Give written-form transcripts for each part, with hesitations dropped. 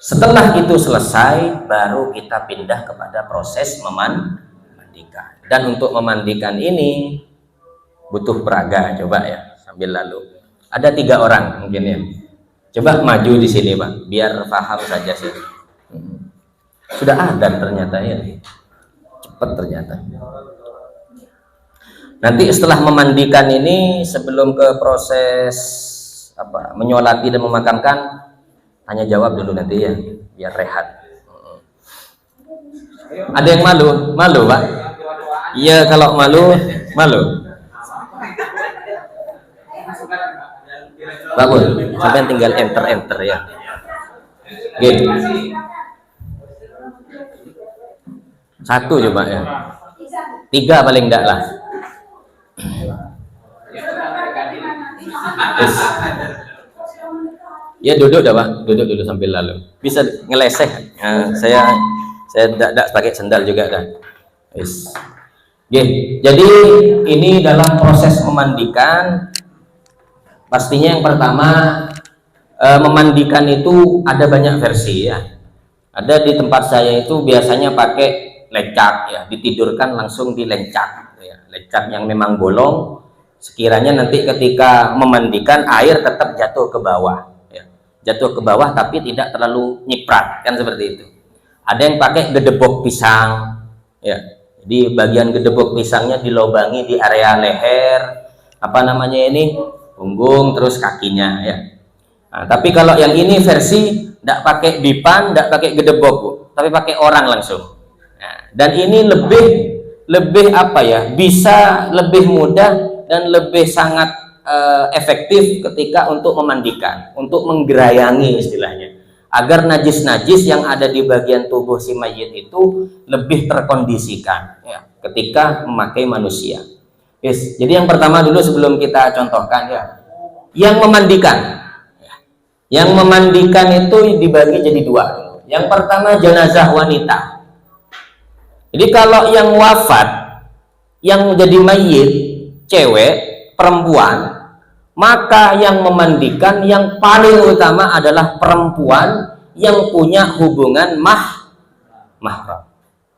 Setelah itu selesai, baru kita pindah kepada proses memandikan. Dan untuk memandikan ini butuh peraga. Coba ya, sambil lalu. Ada 3 orang mungkin ya. Coba maju di sini Pak, biar paham saja sih. Sudah ada ternyata ya, cepat ternyata. Nanti setelah memandikan ini, sebelum ke proses menyolati dan memakamkan, tanya jawab dulu nanti ya, biar rehat. Ada yang malu? Malu Pak? Iya, kalau malu, malu. Bagus, sampai tinggal enter ya. Gitu. 1 coba ya. 3 paling enggak lah. Yes. Ya duduk dah Pak, duduk dulu sambil lalu. Bisa ngeleseh. Nah, saya tidak pakai sendal juga dah. Yes. Jadi ini dalam proses memandikan, pastinya yang pertama memandikan itu ada banyak versi ya. Ada di tempat saya itu biasanya pakai lecak ya, ditidurkan langsung di lecak ya. Lecak yang memang bolong, sekiranya nanti ketika memandikan air tetap jatuh ke bawah ya. Jatuh ke bawah tapi tidak terlalu nyiprat, kan seperti itu. Ada yang pakai gedebok pisang ya. Di bagian gedebok pisangnya dilobangi di area leher, punggung, terus kakinya ya. Nah, tapi kalau yang ini versi tidak pakai dipan, tidak pakai gedebok Bu, tapi pakai orang langsung. Nah, dan ini lebih bisa lebih mudah dan lebih sangat efektif ketika untuk memandikan, untuk menggerayangi istilahnya, agar najis-najis yang ada di bagian tubuh si mayit itu lebih terkondisikan ya, ketika memakai manusia. Yes. Jadi yang pertama dulu sebelum kita contohkan ya, yang memandikan. Yang memandikan itu dibagi jadi 2. Yang pertama jenazah wanita. Jadi kalau yang wafat, yang jadi mayit cewek, perempuan, maka yang memandikan yang paling utama adalah perempuan yang punya hubungan mahram.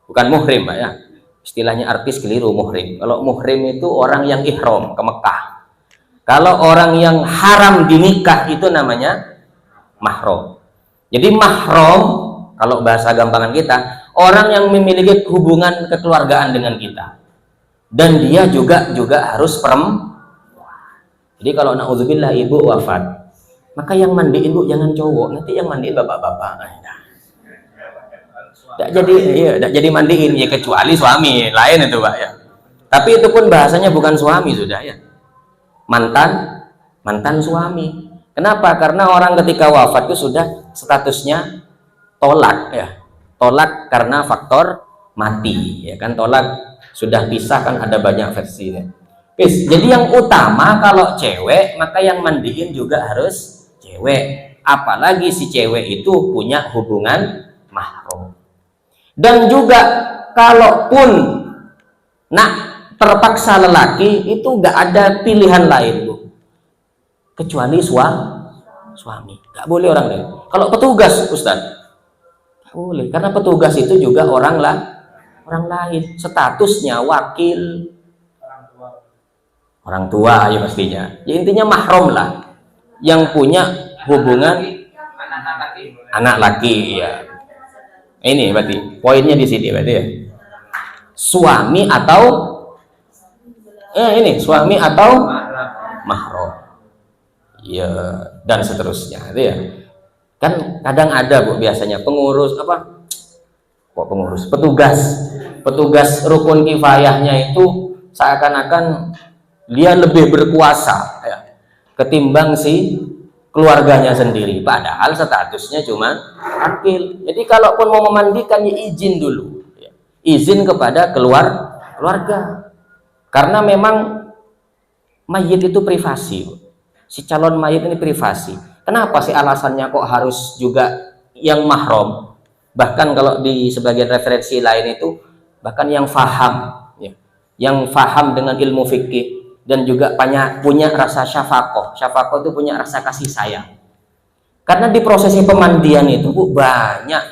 Bukan muhrim Pak ya. Istilahnya artis keliru muhrim. Kalau muhrim itu orang yang ihram ke Mekah. Kalau orang yang haram dinikah itu namanya mahram. Jadi mahram kalau bahasa gampangan kita, orang yang memiliki hubungan kekeluargaan dengan kita. Dan dia juga harus perempuan. Jadi kalau naudzubillah ibu wafat, maka yang mandiin Bu jangan cowok, nanti yang mandiin bapak-bapak. Tidak jadi mandiin ya, kecuali suami lain itu Pak ya. Tapi itu pun bahasanya bukan suami sudah ya, mantan suami. Kenapa? Karena orang ketika wafat itu sudah statusnya tolak ya, tolak karena faktor mati ya kan, tolak sudah pisah kan, ada banyak versinya. Jadi yang utama kalau cewek, maka yang mandiin juga harus cewek, apalagi si cewek itu punya hubungan mahram. Dan juga kalaupun terpaksa lelaki, itu nggak ada pilihan lain Bu, kecuali suami. Nggak boleh orang lain. Kalau petugas Ustaz, nggak boleh, karena petugas itu juga orang lain, statusnya wakil orang tua ya pastinya. Ya intinya mahram lah, yang punya hubungan anak laki ya. Ini berarti poinnya di sini berarti ya. Suami atau suami atau mahram. Ya, dan seterusnya itu ya. Kan kadang ada Bu biasanya petugas rukun kifayahnya itu seakan-akan dia lebih berkuasa ya, ketimbang si keluarganya sendiri, padahal statusnya cuma wakil. Jadi kalaupun mau memandikan ya izin dulu ya. Izin kepada keluarga, karena memang mayit itu privasi Bu. Si calon mayit ini privasi. Kenapa sih alasannya kok harus juga yang mahram? Bahkan kalau di sebagian referensi lain itu bahkan yang faham ya, yang faham dengan ilmu fikih dan juga punya rasa syafaqah. Syafaqah itu punya rasa kasih sayang. Karena di prosesi pemandian itu Bu, banyak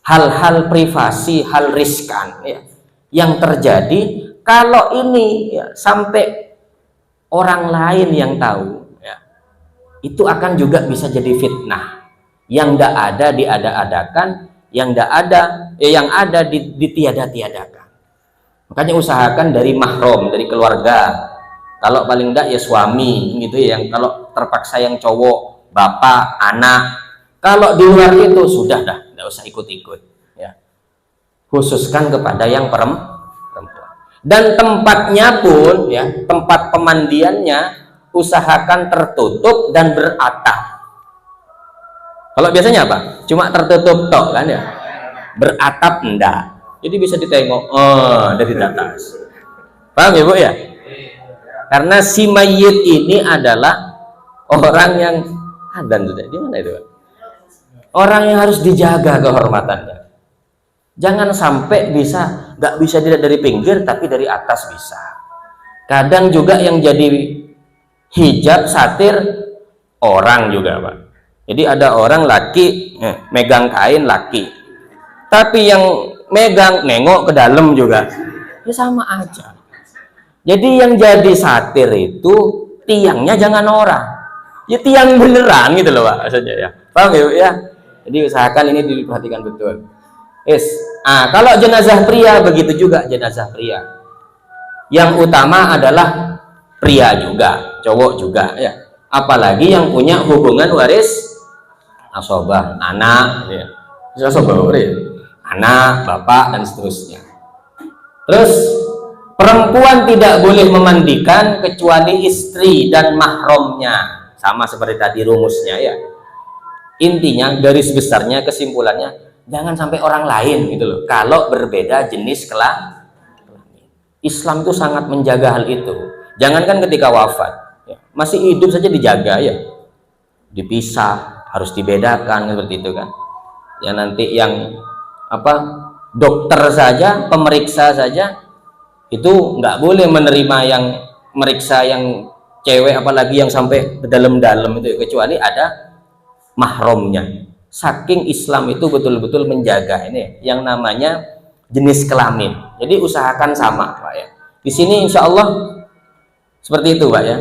hal-hal privasi, hal riskan ya, yang terjadi. Kalau ini ya, sampai orang lain yang tahu ya, itu akan juga bisa jadi fitnah. Yang tidak ada diada-adakan, yang tidak ada yang ada ditiada-tiadakan. Makanya usahakan dari mahram, dari keluarga. Kalau paling tidak ya suami gitu ya, yang kalau terpaksa yang cowok, bapak, anak. Kalau di luar itu sudah dah, tidak usah ikut-ikut ya. Khususkan kepada yang perempuan. Dan tempatnya pun ya, tempat pemandiannya usahakan tertutup dan beratap. Kalau biasanya apa? Cuma tertutup tok kan ya. Beratap enggak. Jadi bisa ditengok dari atas. Paham ya Bu ya? Karena si mayit ini adalah orang yang dan sudah di mana itu? Orang yang harus dijaga kehormatannya. Jangan sampai nggak bisa dilihat dari pinggir, tapi dari atas bisa. Kadang juga yang jadi hijab satir orang juga Pak. Jadi ada orang laki megang kain laki, tapi yang megang nengok ke dalam juga, ya sama aja. Jadi yang jadi satir itu tiangnya jangan orang, ya tiang beneran gitu loh Pak, maksudnya ya. Paham ya? Jadi usahakan ini diperhatikan betul. Kalau jenazah pria begitu juga, jenazah pria. Yang utama adalah pria juga, cowok juga ya. Apalagi yang punya hubungan waris asobah, anak ya. Asobah ya. Anak, bapak dan seterusnya. Terus perempuan tidak boleh memandikan kecuali istri dan mahramnya. Sama seperti tadi rumusnya ya. Intinya garis besarnya, kesimpulannya, jangan sampai orang lain gitu loh. Kalau berbeda jenis kelamin. Islam itu sangat menjaga hal itu. Jangankan ketika wafat, ya, masih hidup saja dijaga ya. Dipisah, harus dibedakan seperti itu kan. Ya nanti yang dokter saja, pemeriksa saja itu nggak boleh menerima yang meriksa yang cewek, apalagi yang sampai ke dalam-dalam itu, kecuali ada mahramnya. Saking Islam itu betul-betul menjaga ini yang namanya jenis kelamin. Jadi usahakan sama Pak ya. Di sini insya Allah seperti itu Pak ya.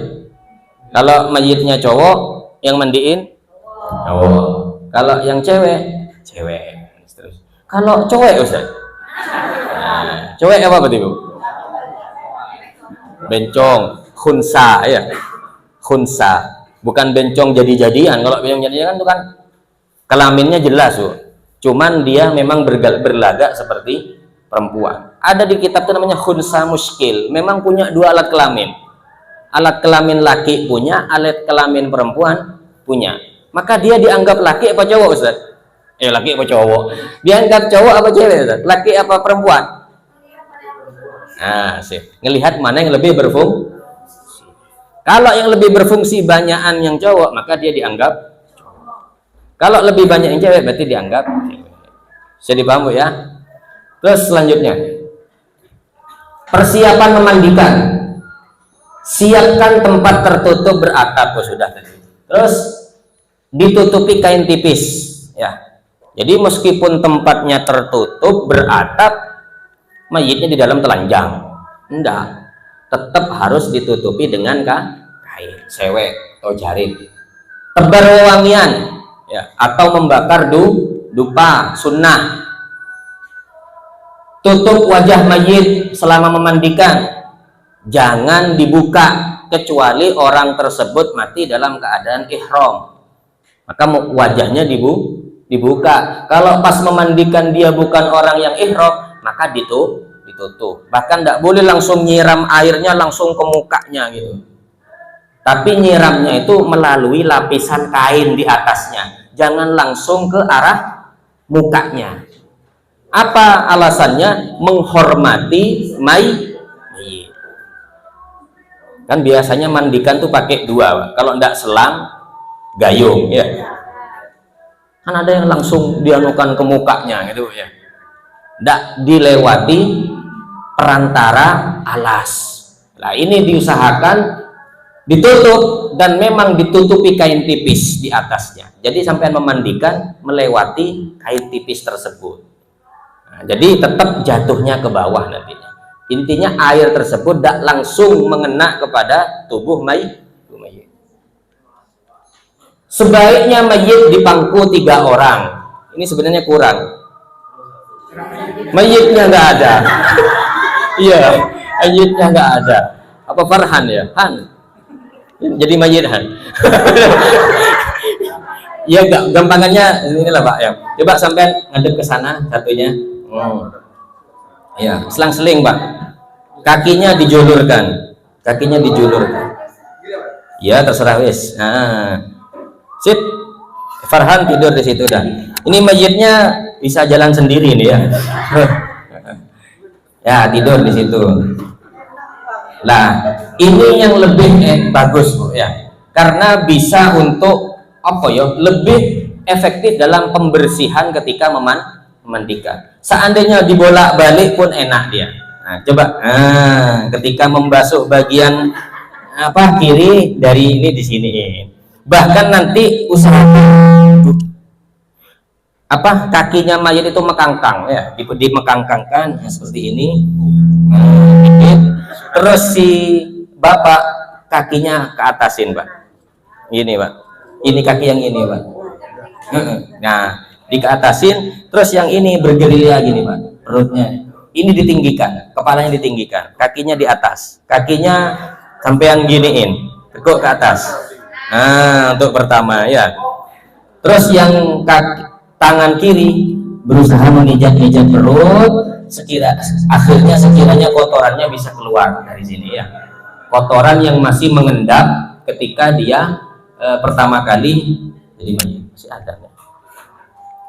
Kalau mayitnya cowok, yang mandiin cowok. Kalau yang cewek, cewek. Terus kalau cowok Ustaz, cowok apa berarti Bu? Bencong, khunsa ya. Khunsa, bukan bencong jadi-jadian. Kalau bencong jadi-jadian itu kan kelaminnya jelas Bu. Cuman dia memang berlagak seperti perempuan. Ada di kitab itu namanya khunsa muskil. Memang punya dua alat kelamin. Alat kelamin laki punya, alat kelamin perempuan punya. Maka dia dianggap laki apa cowok Ustaz? Laki apa cowok? Dianggap cowok apa cewek Ustaz? Laki apa perempuan? Ngelihat mana yang lebih berfungsi. Kalau yang lebih berfungsi banyakan yang cowok, maka dia dianggap cowok. Kalau lebih banyak yang cewek, berarti dianggap cewek. Bisa dipaham Bu ya? Terus selanjutnya, persiapan memandikan. Siapkan tempat tertutup beratap, sudah tadi. Terus ditutupi kain tipis ya. Jadi meskipun tempatnya tertutup beratap, mayitnya di dalam telanjang, enggak, tetap harus ditutupi dengan kain sewek atau jarit. Tebar wewangian ya, atau membakar dupa sunnah. Tutup wajah mayit selama memandikan, jangan dibuka kecuali orang tersebut mati dalam keadaan ihram, maka wajahnya dibuka. Kalau pas memandikan dia bukan orang yang ihram, maka ditutup. Bahkan tidak boleh langsung nyiram airnya langsung ke mukanya gitu, tapi nyiramnya itu melalui lapisan kain di atasnya, jangan langsung ke arah mukanya. Apa alasannya? Menghormati mayit. Kan biasanya mandikan tuh pakai dua, kalau tidak selang gayung ya. Kan ada yang langsung dianukan ke mukanya gitu ya. Tidak dilewati perantara alas. Nah ini diusahakan ditutup, dan memang ditutupi kain tipis di atasnya. Jadi sampean memandikan melewati kain tipis tersebut. Nah, jadi tetap jatuhnya ke bawah nantinya. Intinya air tersebut tidak langsung mengena kepada tubuh mayit. Sebaiknya mayit dipangku 3 orang. Ini sebenarnya kurang. Mayitnya nggak ada. Iya, mayitnya nggak ada. Apa Farhan ya? Han. Jadi mayit Han. Ya gampangannya inilah Pak ya. Coba sampai ngadep ke sana satunya. Ya, selang-seling Pak. Kakinya dijulurkan. Kakinya dijulurkan. Ya, terserah wis. Nah. Sip. Farhan tidur di situ dah. Ini mayitnya bisa jalan sendiri nih ya. Ya, tidur di situ. Nah, ini yang lebih bagus Bu ya. Karena bisa untuk apa ya? Lebih efektif dalam pembersihan ketika memandikan. Seandainya dibolak-balik pun enak dia. Nah, coba. Nah, ketika membasuh bagian kiri dari ini di sini. Bahkan nanti usahakan kakinya mayat itu mekangkang ya, dimekangkangkan ya, seperti ini. Terus si bapak kakinya ke atasin Pak. Ini Pak. Ini kaki yang ini Pak. Nah, dikeatasin, terus yang ini bergerilya gini Pak. Perutnya ini ditinggikan, kepalanya ditinggikan, kakinya di atas, kakinya sampean giniin, tekuk ke atas. Nah, untuk pertama ya. Terus yang tangan kiri berusaha menginjak-injak perut, akhirnya sekiranya kotorannya bisa keluar dari sini ya. Kotoran yang masih mengendap ketika dia pertama kali jadi masih ada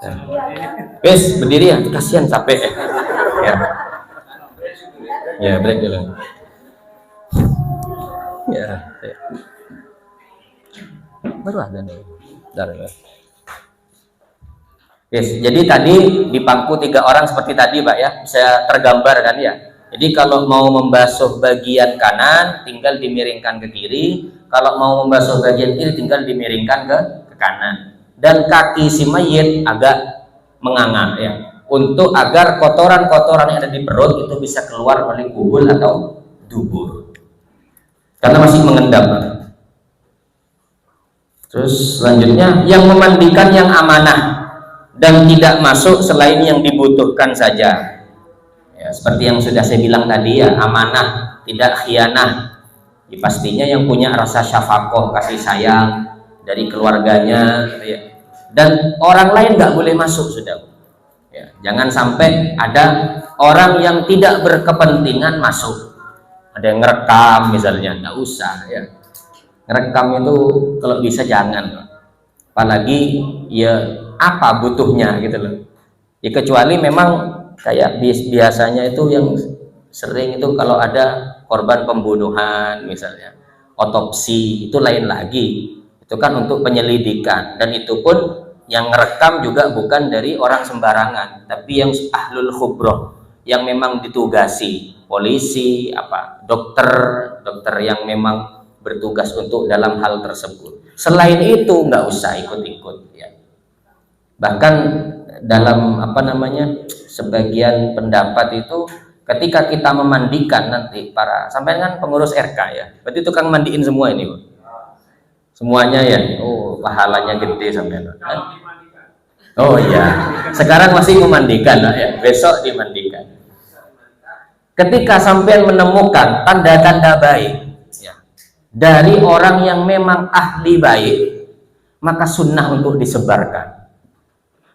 ya. Wes berdiri ya, kasihan capek ya. Ya, break dulu. Ya. Baru ada nih. Yes, jadi tadi di pangku 3 orang seperti tadi Pak ya, bisa tergambar kan ya. Jadi kalau mau membasuh bagian kanan tinggal dimiringkan ke kiri, kalau mau membasuh bagian kiri tinggal dimiringkan ke kanan. Dan kaki si mayit agak menganga ya, untuk agar kotoran-kotoran yang ada di perut itu bisa keluar melalui kubul atau dubur. Karena masih mengendap. Terus selanjutnya yang memandikan yang amanah dan tidak masuk selain yang dibutuhkan saja ya, seperti yang sudah saya bilang tadi ya, amanah, tidak khianah ya, pastinya yang punya rasa syafaqah, kasih sayang dari keluarganya ya. Dan orang lain nggak boleh masuk sudah ya. Jangan sampai ada orang yang tidak berkepentingan masuk, ada yang ngerekam misalnya, nggak usah ya. Ngerekam itu kalau bisa jangan, apalagi ya apa butuhnya gitu loh ya, kecuali memang kayak biasanya itu yang sering itu kalau ada korban pembunuhan misalnya, otopsi itu lain lagi, itu kan untuk penyelidikan, dan itu pun yang ngerekam juga bukan dari orang sembarangan, tapi yang ahlul khubroh, yang memang ditugasi, polisi, dokter yang memang bertugas untuk dalam hal tersebut. Selain itu nggak usah ikut-ikut ya. Bahkan dalam sebagian pendapat itu ketika kita memandikan nanti sampai kan pengurus RK ya, berarti tukang mandiin semua ini semuanya ya. Oh, pahalanya gede sampai. Oh iya, sekarang masih memandikan ya, besok dimandikan. Ketika sampai menemukan tanda-tanda baik dari orang yang memang ahli baik, maka sunnah untuk disebarkan.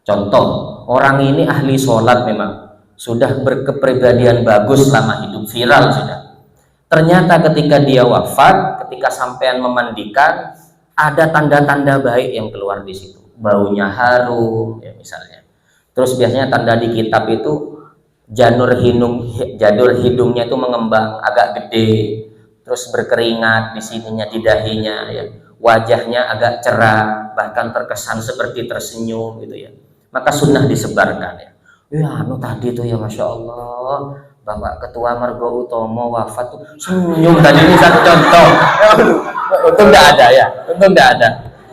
Contoh, orang ini ahli sholat, memang sudah berkepribadian bagus selama hidup, viral sudah. Ternyata ketika dia wafat, ketika sampean memandikan, ada tanda-tanda baik yang keluar di situ. Baunya harum ya misalnya. Terus biasanya tanda di kitab itu janur hidungnya itu mengembang agak gede. Terus berkeringat di sininya, di dahinya ya, wajahnya agak cerah, bahkan terkesan seperti tersenyum gitu ya, maka sunnah disebarkan ya. Ya tadi tuh ya, masya Allah, Bapak Ketua Margo Utomo wafat tuh senyum tadi, ini satu contoh. Untung tidak ada ya, untung tidak ada.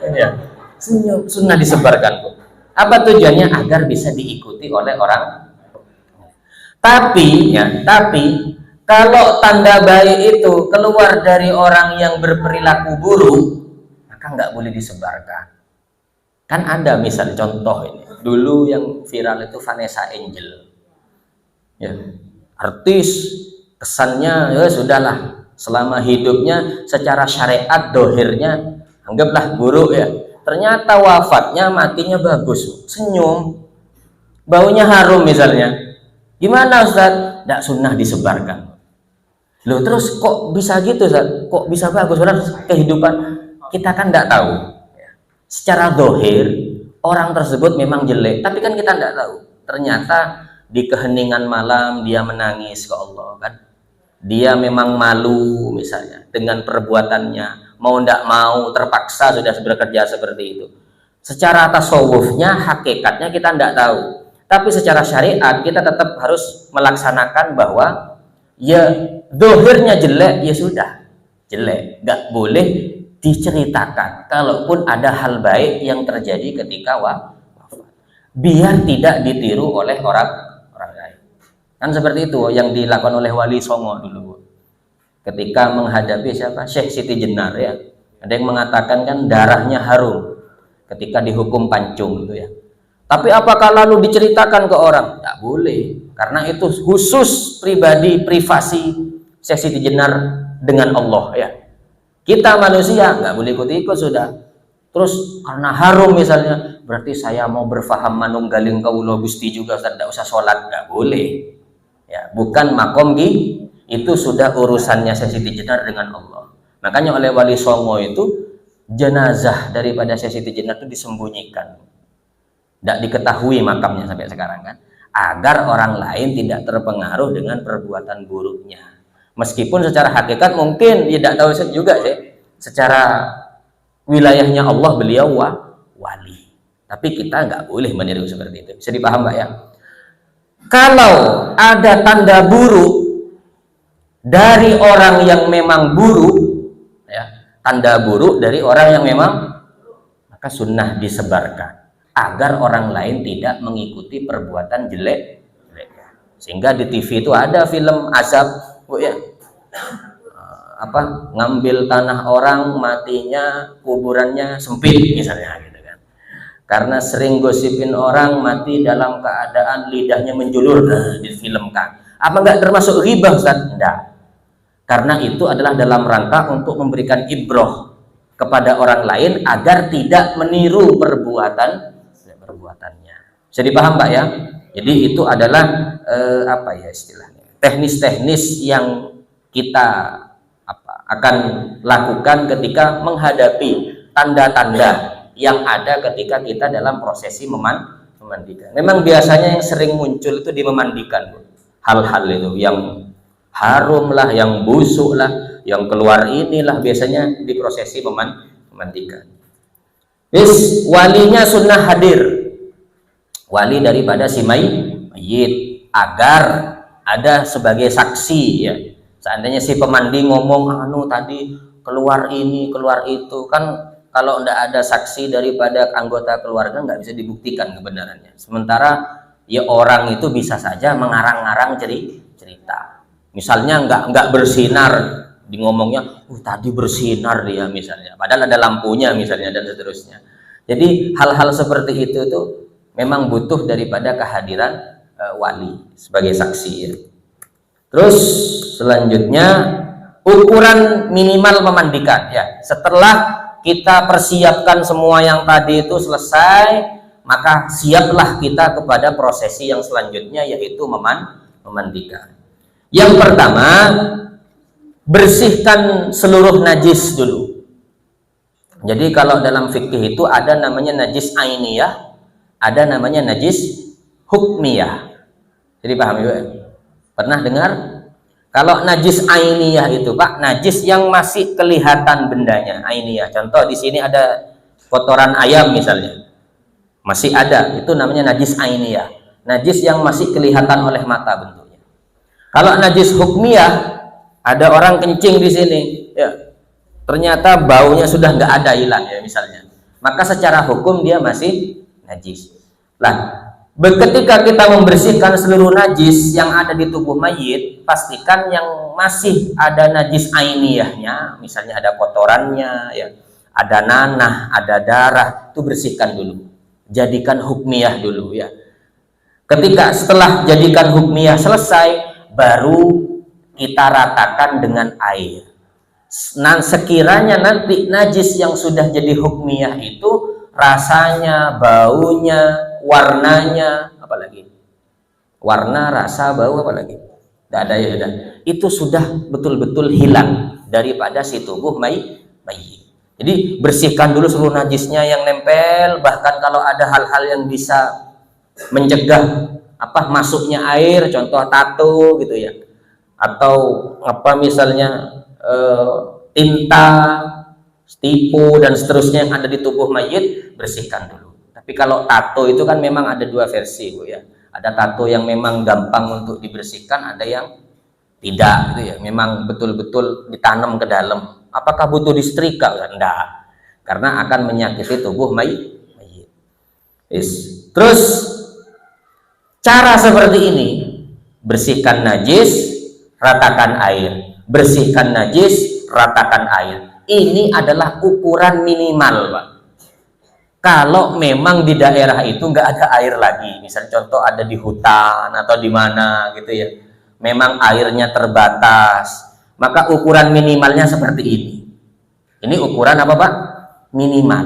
Ya. Senyum, sunnah disebarkan, Bu. Apa tujuannya? Agar bisa diikuti oleh orang. Tapi kalau tanda baik itu keluar dari orang yang berperilaku buruk, maka nggak boleh disebarkan. Kan ada misal contoh ini, dulu yang viral itu Vanessa Angel, ya, artis, kesannya ya sudahlah, selama hidupnya secara syariat dohirnya anggaplah buruk ya, ternyata wafatnya matinya bagus, senyum, baunya harum misalnya. Gimana Ustaz? Tidak sunnah disebarkan. Loh terus kok bisa gitu Ustaz? Kok bisa bagus? Orang kehidupan kita kan tidak tahu. Secara dohir orang tersebut memang jelek, tapi kan kita tidak tahu. Ternyata di keheningan malam dia menangis ke Allah kan. Dia memang malu misalnya dengan perbuatannya, mau tidak mau terpaksa sudah bekerja seperti itu. Secara tasawufnya, hakikatnya kita tidak tahu. Tapi secara syariat kita tetap harus melaksanakan bahwa ya dohirnya jelek ya sudah jelek, nggak boleh diceritakan. Kalaupun ada hal baik yang terjadi ketika wafat, biar tidak ditiru oleh orang lain. Kan seperti itu yang dilakukan oleh Wali Songo dulu ketika menghadapi siapa? Syekh Siti Jenar ya. Ada yang mengatakan kan darahnya harum ketika dihukum pancung itu ya. Tapi apakah lalu diceritakan ke orang? Tidak boleh, karena itu khusus pribadi, privasi Syekh Siti Jenar dengan Allah ya. Kita manusia nggak boleh ikut-ikut sudah. Terus karena harum misalnya, berarti saya mau berfaham manunggaling kaulo Gusti juga, tidak usah sholat, nggak boleh. Ya, bukan makom itu sudah urusannya Syekh Siti Jenar dengan Allah. Makanya oleh Wali Songo itu jenazah daripada Syekh Siti Jenar itu disembunyikan. Tidak diketahui makamnya sampai sekarang kan, agar orang lain tidak terpengaruh dengan perbuatan buruknya. Meskipun secara hakikat mungkin tidak tahu juga sih, secara wilayahnya Allah beliau wali, tapi kita nggak boleh meniru seperti itu. Bisa dipaham Mbak ya? Kalau ada tanda buruk dari orang yang memang buruk ya, tanda buruk dari orang yang memang, maka sunnah disebarkan agar orang lain tidak mengikuti perbuatan jelek. Sehingga di TV itu ada film azab, Bu ya. Ngambil tanah orang, matinya kuburannya sempit misalnya gitu kan. Karena sering gosipin orang mati dalam keadaan lidahnya menjulur, difilmkan. Apa enggak termasuk ghibah Ustaz? Enggak. Karena itu adalah dalam rangka untuk memberikan ibroh kepada orang lain agar tidak meniru perbuatannya. Bisa dipaham Pak ya? Jadi itu adalah istilahnya teknis-teknis yang kita akan lakukan ketika menghadapi tanda-tanda yang ada ketika kita dalam prosesi memandikan. Memang biasanya yang sering muncul itu di memandikan, hal-hal itu yang harum lah, yang busuk lah, yang keluar inilah biasanya di prosesi memandikan. Walinya sunnah hadir, wali daripada si mayit, agar ada sebagai saksi ya. Seandainya si pemandi ngomong tadi keluar ini keluar itu, kan kalau tidak ada saksi daripada anggota keluarga nggak bisa dibuktikan kebenarannya. Sementara ya orang itu bisa saja mengarang-arang cerita, misalnya nggak bersinar, di ngomongnya tadi bersinar dia misalnya, padahal ada lampunya misalnya, dan seterusnya. Jadi hal-hal seperti itu tuh memang butuh daripada kehadiran wali sebagai saksi ya. Terus selanjutnya ukuran minimal memandikan ya. Setelah kita persiapkan semua yang tadi itu selesai, maka siaplah kita kepada prosesi yang selanjutnya, yaitu memandikan. Yang pertama, bersihkan seluruh najis dulu. Jadi kalau dalam fikih itu ada namanya najis ainiyah, ada namanya najis hukmiyah. Jadi paham juga? Pernah dengar? Kalau najis ainiyah itu Pak, najis yang masih kelihatan bendanya, ainiyah. Contoh di sini ada kotoran ayam misalnya, masih ada, itu namanya najis ainiyah. Najis yang masih kelihatan oleh mata bentuknya. Kalau najis hukmiyah, ada orang kencing di sini, ya, ternyata baunya sudah nggak ada, hilang ya misalnya, maka secara hukum dia masih najis. Lah, ketika kita membersihkan seluruh najis yang ada di tubuh mayit, pastikan yang masih ada najis ainiyahnya, misalnya ada kotorannya, ya, ada nanah, ada darah, itu bersihkan dulu. Jadikan hukmiyah dulu ya. Ketika setelah jadikan hukmiyah selesai, baru kita ratakan dengan air. Nah, sekiranya nanti najis yang sudah jadi hukmiyah itu rasanya, baunya, warnanya, apalagi warna, rasa, bau, apalagi tidak ada ya, udah. Itu sudah betul-betul hilang daripada si tubuh mayit. Jadi bersihkan dulu seluruh najisnya yang nempel, bahkan kalau ada hal-hal yang bisa mencegah masuknya air, contoh tato gitu ya, atau misalnya tinta, tipu dan seterusnya yang ada di tubuh mayit, bersihkan dulu. Tapi kalau tato itu kan memang ada dua versi Bu ya. Ada tato yang memang gampang untuk dibersihkan, ada yang tidak gitu ya. Memang betul-betul ditanam ke dalam. Apakah butuh disetrika? Enggak. Karena akan menyakiti tubuh mayit. Terus cara seperti ini, bersihkan najis, ratakan air. Bersihkan najis, ratakan air. Ini adalah ukuran minimal, Pak. Kalau memang di daerah itu nggak ada air lagi, misalnya contoh ada di hutan atau di mana gitu ya, memang airnya terbatas, maka ukuran minimalnya seperti ini. Ini ukuran apa, Pak? Minimal.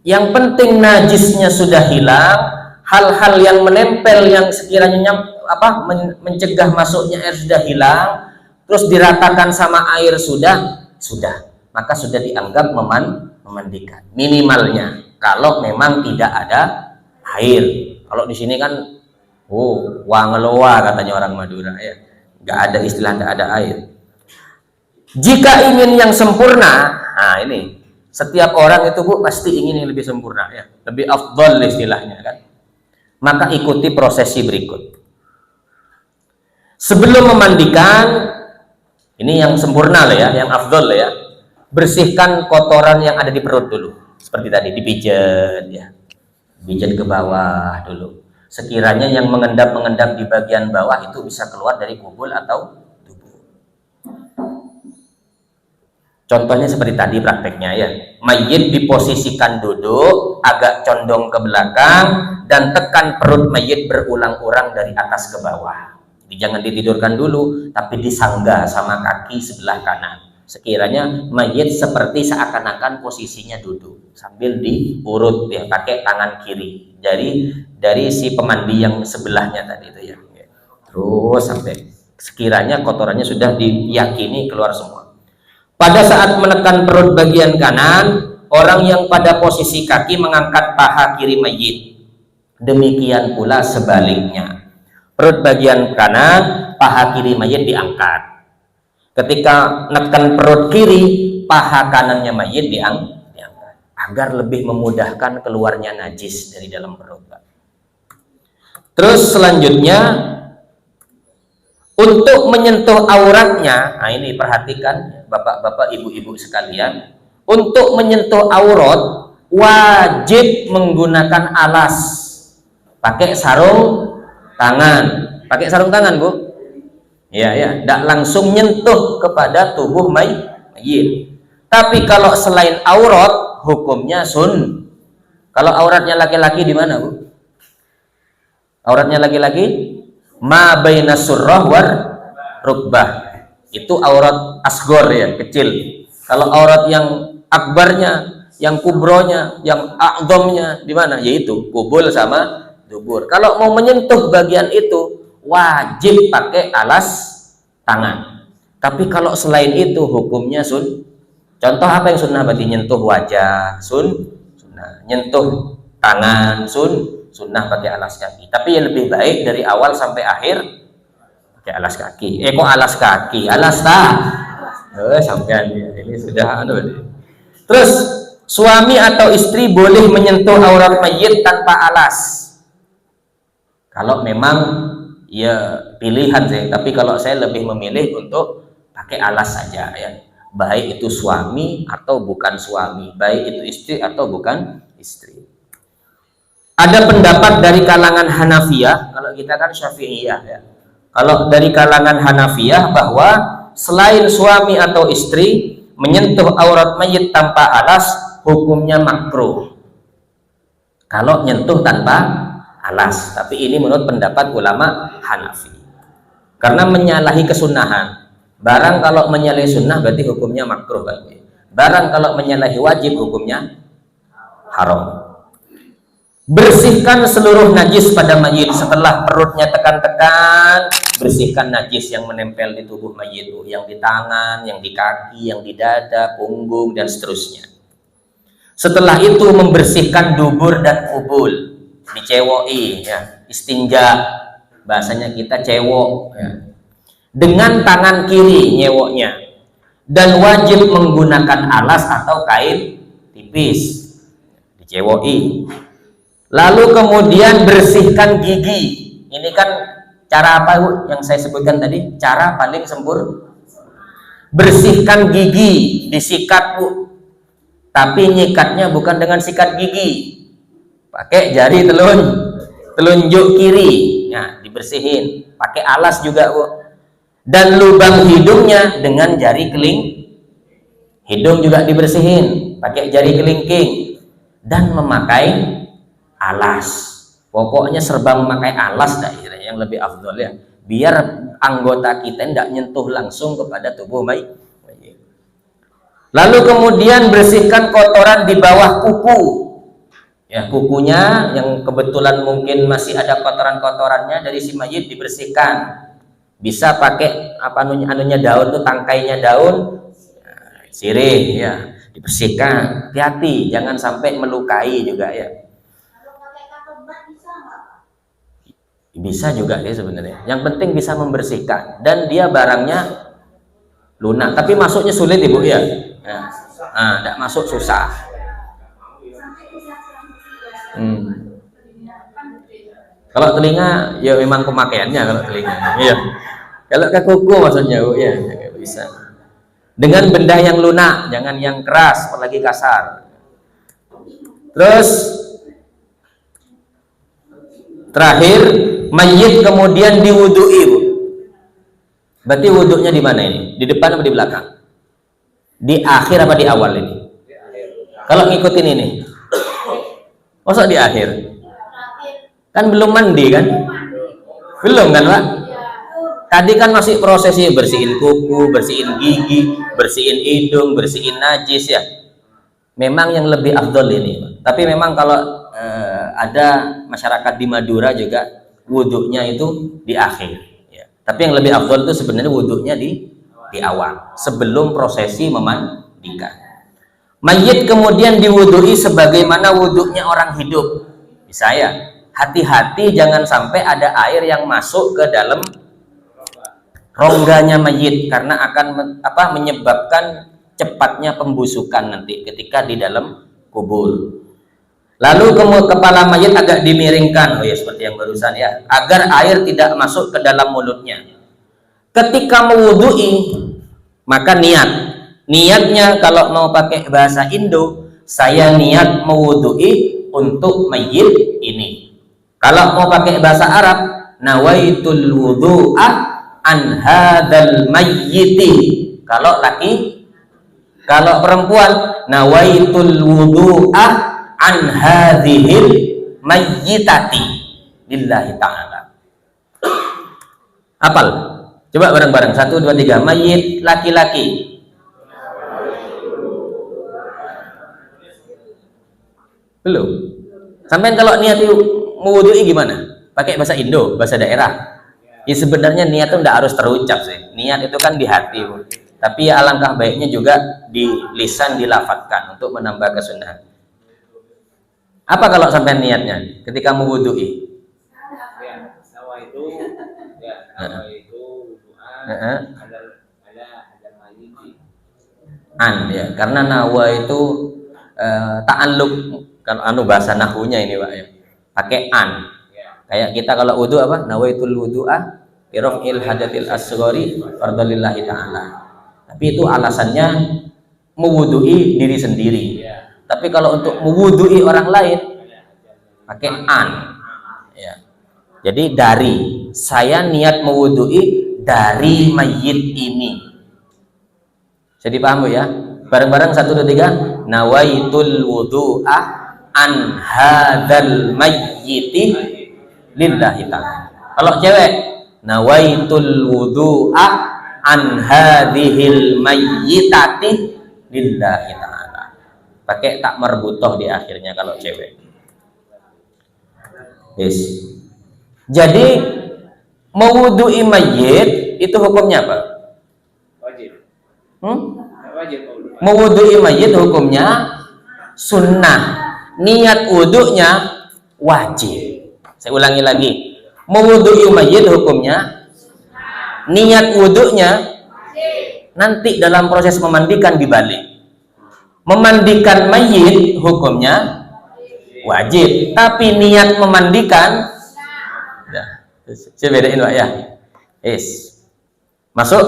Yang penting najisnya sudah hilang, hal-hal yang menempel yang sekiranya mencegah masuknya air sudah hilang, terus diratakan sama air sudah, maka sudah dianggap memandikan minimalnya. Kalau memang tidak ada air, kalau di sini kan, wangeloa katanya orang Madura ya, nggak ada istilah nggak ada air. Jika ingin yang sempurna, nah ini setiap orang itu Bu pasti ingin yang lebih sempurna ya, lebih afdal istilahnya kan. Maka ikuti prosesi berikut. Sebelum memandikan, ini yang sempurna lah ya, yang afdal lah ya. Bersihkan kotoran yang ada di perut dulu. Seperti tadi dipijat ya. Pijat ke bawah dulu. Sekiranya yang mengendap-mengendap di bagian bawah itu bisa keluar dari kubul atau tubuh. Contohnya seperti tadi prakteknya ya. Mayit diposisikan duduk, agak condong ke belakang dan tekan perut mayit berulang-ulang dari atas ke bawah. Jadi jangan ditidurkan dulu, tapi disangga sama kaki sebelah kanan. Sekiranya mayit seperti seakan-akan posisinya duduk sambil diurut ya, pakai tangan kiri. Jadi dari si pemandi yang sebelahnya tadi itu ya. Terus sampai sekiranya kotorannya sudah diyakini keluar semua. Pada saat menekan perut bagian kanan, orang yang pada posisi kaki mengangkat paha kiri mayit. Demikian pula sebaliknya. Perut bagian kanan, paha kiri mayit diangkat. Ketika menekan perut kiri, paha kanannya mayit diangkat agar lebih memudahkan keluarnya najis dari dalam perut. Terus selanjutnya, untuk menyentuh auratnya, nah ini perhatikan bapak-bapak, ibu-ibu sekalian, untuk menyentuh aurat wajib menggunakan alas, pakai sarung tangan, Bu. Ya, tidak langsung nyentuh kepada tubuh mayit. Tapi kalau selain aurat, hukumnya sun. Kalau auratnya laki-laki di mana, Bu? Auratnya laki-laki ma baina surrah war rukbah. Itu aurat asgor ya, kecil. Kalau aurat yang akbarnya, yang kubronya, yang a'dhamnya di mana? Yaitu kubul sama dubur. Kalau mau menyentuh bagian itu wajib pakai alas tangan. Tapi kalau selain itu hukumnya sun. Contoh apa yang sunnah? Berarti nyentuh wajah sunnah, nyentuh tangan sunnah pakai alas kaki. Tapi yang lebih baik dari awal sampai akhir pakai alas kaki. Kok alas kaki? Alas sampean ini sudah Terus suami atau istri boleh menyentuh aurat mayit tanpa alas. Kalau memang Ya pilihan sih, tapi kalau saya lebih memilih untuk pakai alas saja ya, baik itu suami atau bukan suami, baik itu istri atau bukan istri. Ada pendapat dari kalangan Hanafiyah, kalau kita kan Syafi'iyah ya. Kalau dari kalangan Hanafiyah bahwa selain suami atau istri menyentuh aurat mayit tanpa alas hukumnya makruh. Kalau nyentuh tanpa alas, tapi ini menurut pendapat ulama Hanafi. Karena menyalahi kesunahan. Barang kalau menyalahi sunnah berarti hukumnya makruh kan. Barang kalau menyalahi wajib hukumnya haram. Bersihkan seluruh najis pada mayit setelah perutnya tekan-tekan, bersihkan najis yang menempel di tubuh mayit, yang di tangan, yang di kaki, yang di dada, punggung dan seterusnya. Setelah itu membersihkan dubur dan kubul, dicewoi ya, istinja, bahasanya kita cewok ya. Dengan tangan kiri nyewoknya, dan wajib menggunakan alas atau kain tipis, dicewoi. Lalu kemudian bersihkan gigi. Ini kan cara apa Bu yang saya sebutkan tadi? Cara paling sempurna. Bersihkan gigi, disikat Bu. Tapi nyikatnya bukan dengan sikat gigi. Pakai jari telunjuk kiri. Nah, dibersihin. Pakai alas juga Bu. Dan lubang hidungnya dengan jari keling. Hidung juga dibersihin. Pakai jari kelingking. Dan memakai alas, pokoknya serba memakai alas dah yang lebih afdol ya, biar anggota kita tidak nyentuh langsung kepada tubuh mayit. Lalu kemudian bersihkan kotoran di bawah kuku ya, kukunya yang kebetulan mungkin masih ada kotoran-kotorannya dari si mayit dibersihkan, bisa pakai apa anunya daun tuh, tangkainya daun sirih ya, dibersihkan. Hati-hati jangan sampai melukai juga ya. Bisa juga dia sebenarnya, yang penting bisa membersihkan dan dia barangnya lunak, tapi masuknya sulit Ibu ya, tidak masuk susah. Kalau telinga ya memang pemakaiannya, kalau telinga ya, kalau ke kuku maksudnya Bu ya bisa dengan benda yang lunak, jangan yang keras apalagi kasar. Terus terakhir mayit kemudian diwudu'i Bu. Berarti wuduknya di mana ini? Di depan atau di belakang? Di akhir apa di awal ini? Kalau ngikutin ini, masa di akhir? Kan belum mandi kan? Belum kan Pak? Tadi kan masih prosesnya bersihin kuku, bersihin gigi, bersihin hidung, bersihin najis ya. Memang yang lebih afdol ini Pak. Tapi memang kalau ada masyarakat di Madura juga wuduknya itu di akhir ya. Tapi yang lebih afdol itu sebenarnya wuduknya di awal sebelum prosesi memandikan. Mayit kemudian diwudui sebagaimana wuduknya orang hidup. Bisa ya, hati-hati jangan sampai ada air yang masuk ke dalam rongganya mayit karena akan menyebabkan cepatnya pembusukan nanti ketika di dalam kubur. Lalu kepala mayit agak dimiringkan, oh ya seperti yang barusan ya, agar air tidak masuk ke dalam mulutnya. Ketika mewudui, maka niatnya kalau mau pakai bahasa Indo, saya niat mewudui untuk mayit ini. Kalau mau pakai bahasa Arab, nawaitul wudu'a an hadzal mayyiti. Kalau laki, kalau perempuan, nawaitul wudu'a an hadhil mayyitati lillahi ta'ala. Apal? Coba bareng-bareng, 1, 2, 3. Mayit laki-laki. Belum. Sampai kalau niat mewudui gimana? Pakai bahasa Indo, bahasa daerah. Ya sebenarnya niat itu tidak harus terucap sih. Niat itu kan di hati. Tapi ya alangkah baiknya juga di lisan dilafatkan untuk menambah kesunahan. Apa kalau sampai niatnya ketika mewudui? Nawa itu ada mayit. Ya, karena nawa itu ta'alluq, kalau bahasa nahunya ini Pak ya. Pakai an. Kayak kita kalau wudu apa? Nawaitul wudu'a bi raf'il hadatil asghari fardalillahi ta'ala. Tapi itu alasannya mewudui diri sendiri. Tapi kalau untuk mewudui orang lain pakai an. Ya. Jadi dari, saya niat mewudui dari mayit ini. Jadi paham Bu ya? Bareng-bareng 1 2 3. Nawaitul wudu'a an hadzal mayyiti lillahi ta'ala. Kalau cewek, nawaitul wudu'a an hadhil mayyitati lillahi ta'ala. Pakai tak marbutoh di akhirnya kalau cewek. Yes. Jadi mewudui mayit itu hukumnya apa? Wajib. Wajib. Mewudui mayit hukumnya sunnah. Niat wudunya wajib. Saya ulangi lagi. Mewudui mayit hukumnya niat wudunya nanti dalam proses memandikan dibalik. Memandikan mayit hukumnya wajib, tapi niat memandikan saya bedain Pak ya. Masuk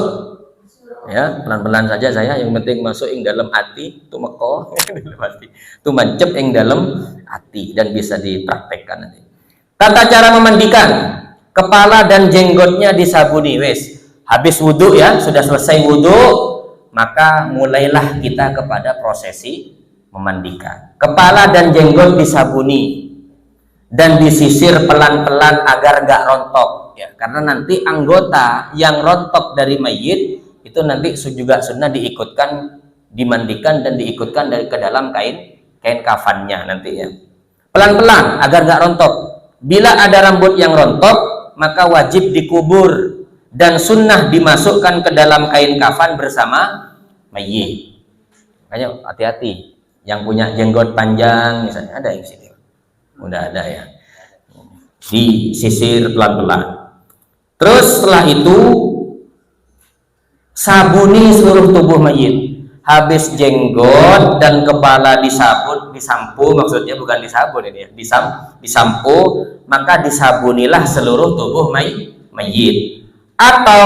ya, pelan-pelan saja saya, yang penting masuk ing dalam hati, tu meko tu mancep ing dalam hati dan bisa dipraktekkan nanti. Tata cara memandikan, kepala dan jenggotnya disabuni. Habis wudhu ya, sudah selesai wudhu, maka mulailah kita kepada prosesi memandikan. Kepala dan jenggot disabuni dan disisir pelan-pelan agar gak rontok ya, karena nanti anggota yang rontok dari mayit itu nanti juga sunnah diikutkan, dimandikan dan diikutkan ke dalam kain kafannya nanti ya. Pelan-pelan agar gak rontok. Bila ada rambut yang rontok maka wajib dikubur dan sunnah dimasukkan ke dalam kain kafan bersama mayit. Makanya hati-hati yang punya jenggot panjang misalnya, ada yang sini udah ada ya, disisir pelan-pelan. Terus setelah itu sabuni seluruh tubuh mayit. Habis jenggot dan kepala disabun, disampu maksudnya, bukan disabun ini ya, disampu, maka disabunilah seluruh tubuh mayit. Atau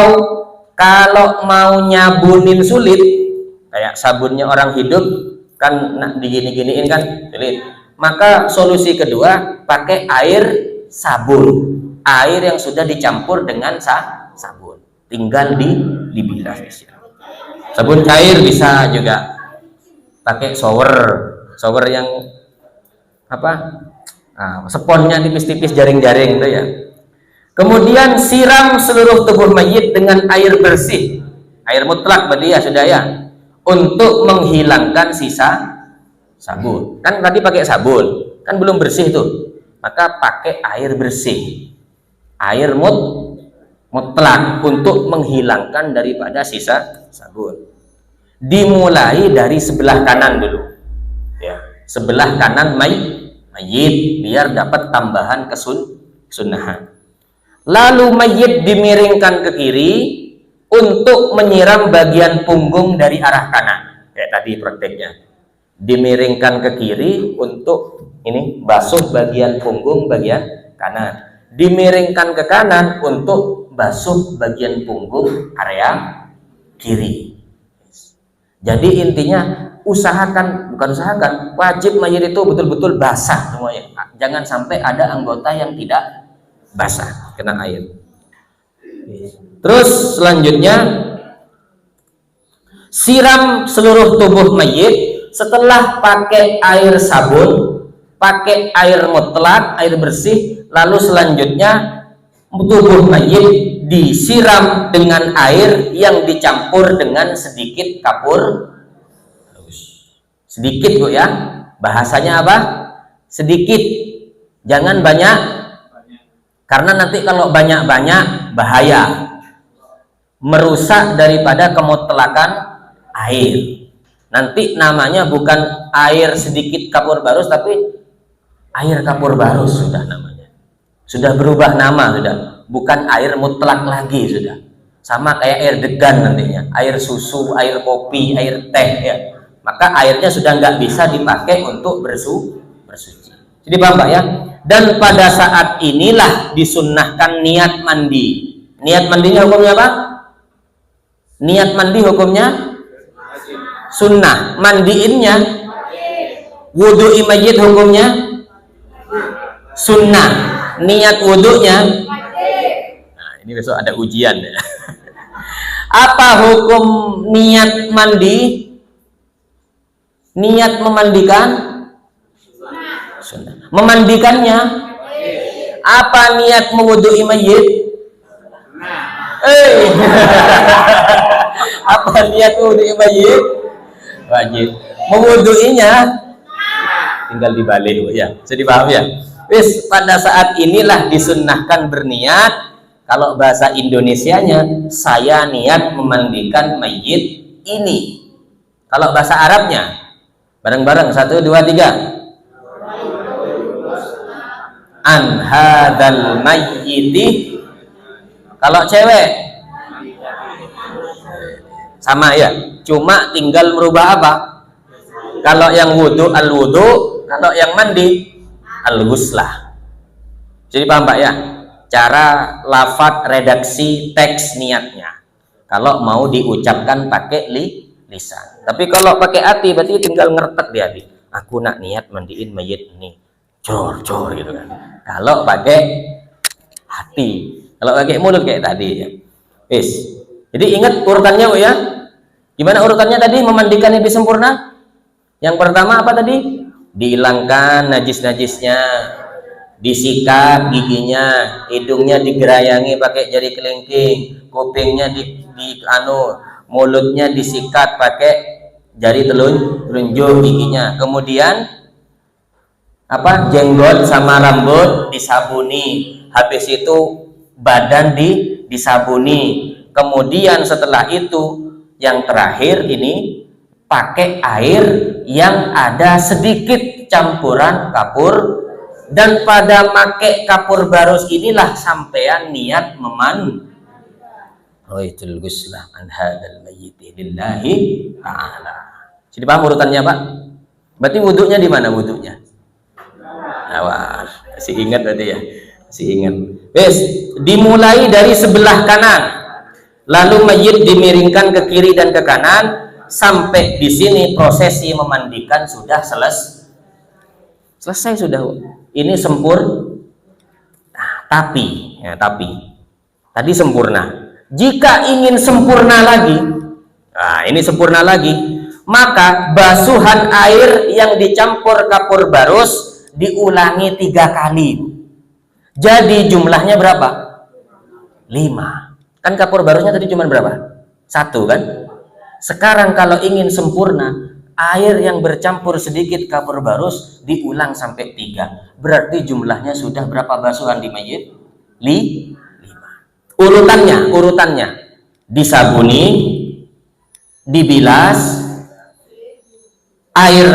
kalau mau nyabunin sulit, kayak sabunnya orang hidup kan digini-giniin kan sulit, maka solusi kedua pakai air sabun, air yang sudah dicampur dengan sabun, tinggal dibilas. Sabun cair bisa juga, pakai shower yang apa, sponnya tipis-tipis, jaring-jaring itu ya. Kemudian siram seluruh tubuh mayit dengan air bersih, air mutlak berarti ya sudah ya, untuk menghilangkan sisa sabun. Kan tadi pakai sabun, kan belum bersih tuh, maka pakai air bersih, air mutlak untuk menghilangkan daripada sisa sabun. Dimulai dari sebelah kanan dulu ya, sebelah kanan mayit biar dapat tambahan kesunahan. Lalu mayit dimiringkan ke kiri untuk menyiram bagian punggung dari arah kanan kayak tadi prakteknya. Dimiringkan ke kiri untuk ini basuh bagian punggung bagian kanan, dimiringkan ke kanan untuk basuh bagian punggung area kiri. Jadi intinya bukan usahakan, wajib mayit itu betul-betul basah semuanya, jangan sampai ada anggota yang tidak basah kena air. Terus selanjutnya siram seluruh tubuh mayit setelah pakai air sabun, pakai air mutlak, air bersih. Lalu selanjutnya tubuh mayit disiram dengan air yang dicampur dengan sedikit kapur. Sedikit Bu ya, bahasanya apa? Sedikit, jangan banyak, karena nanti kalau banyak-banyak bahaya, merusak daripada kemutlakan air. Nanti namanya bukan air sedikit kapur barus, tapi air kapur barus sudah namanya, sudah berubah nama, sudah bukan air mutlak lagi, sudah sama kayak air degan nantinya, air susu, air kopi, air teh ya. Maka airnya sudah nggak bisa dipakai untuk bersuci. Jadi paham Pak ya? Dan pada saat inilah disunnahkan niat mandi. Niat mandinya hukumnya apa? Niat mandi hukumnya sunnah. Mandiinnya wudu'i mayit hukumnya sunnah. Niat wudu'nya, nah ini besok ada ujian ya. Apa hukum niat mandi? Niat memandikan sunnah. Memandikannya apa? Niat mewudu'i mayit? Apa niat mewudu'i mayit? Wajib. Mewudu'inya tinggal dibalik ya. Jadi paham ya? Wis, pada saat inilah disunnahkan berniat. Kalau bahasa Indonesianya, saya niat memandikan mayit ini. Kalau bahasa Arabnya, bareng-bareng 1, 2, 3. An hadzal mayyiti. Kalau cewek sama ya, cuma tinggal merubah apa? Kalau yang wudu al-wudu, kalau yang mandi al-ghuslah. Jadi paham Pak ya? Cara lafadz redaksi teks niatnya. Kalau mau diucapkan pakai lisan. Tapi kalau pakai hati berarti tinggal ngertek di hati. Aku nak niat mandiin mayit ini. Cor gitu kan. Kalau pakai hati, kalau pakai mulut kayak tadi ya. Wis. Jadi ingat urutannya Bu ya. Gimana urutannya tadi memandikan lebih sempurna? Yang pertama apa tadi? Dihilangkan najis-najisnya, disikat giginya, hidungnya digerayangi pakai jari kelingking, kupingnya mulutnya disikat pakai jari telunjuk giginya. Kemudian apa? Jenggot sama rambut disabuni. Habis itu badan disabuni. Kemudian setelah itu yang terakhir ini pakai air yang ada sedikit campuran kapur, dan pada pakai kapur barus inilah sampean niat Raitul ghuslah an hadzal mayyit lillahi ta'ala. Jadi paham urutannya Pak? Berarti wudunya di mana wudunya? Awas, masih ingat berarti ya? Masih ingat. Wes, dimulai dari sebelah kanan. Lalu mayit dimiringkan ke kiri dan ke kanan. Sampai di sini prosesi memandikan sudah selesai sudah. Ini tapi tadi sempurna. Jika ingin sempurna lagi, nah ini sempurna lagi, maka basuhan air yang dicampur kapur barus diulangi 3 kali. Jadi jumlahnya berapa? 5. Kan kapur barusnya tadi cuma berapa? 1 kan? Sekarang kalau ingin sempurna, air yang bercampur sedikit kapur barus diulang sampai 3. Berarti jumlahnya sudah berapa basuhan di mayit? 5. Urutannya disabuni, dibilas, air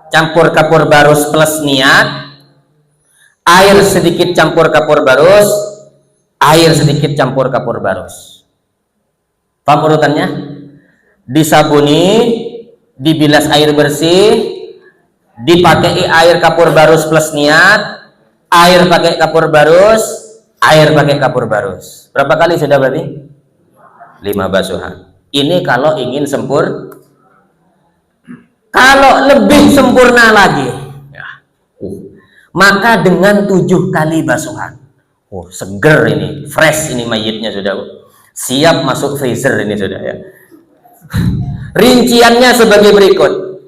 campur kapur barus plus niat, air sedikit campur kapur barus, air sedikit campur kapur barus. Paham urutannya? Disabuni, dibilas air bersih, dipakai air kapur barus plus niat, air pakai kapur barus, air pakai kapur barus. Berapa kali sudah berarti? 5 basuhan. Ini kalau ingin kalau lebih sempurna lagi ya, maka dengan 7 kali basuhan. Seger ini, fresh ini mayitnya sudah, siap masuk freezer ini sudah ya. Rinciannya sebagai berikut: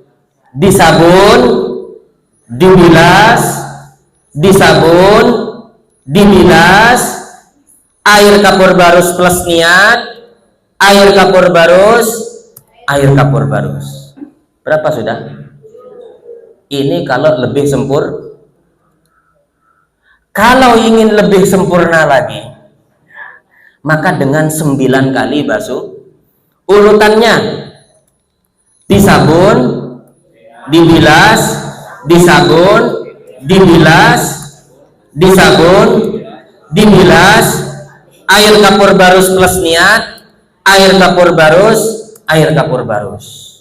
disabun, dibilas, disabun, dibilas, air kapur barus plus niat, air kapur barus, air kapur barus. Berapa sudah? Ini kalau lebih kalau ingin lebih sempurna lagi, maka dengan 9 kali basuh. Urutannya: disabun, dibilas, disabun, dibilas, disabun, dibilas, air kapur barus plus niat, air kapur barus, air kapur barus.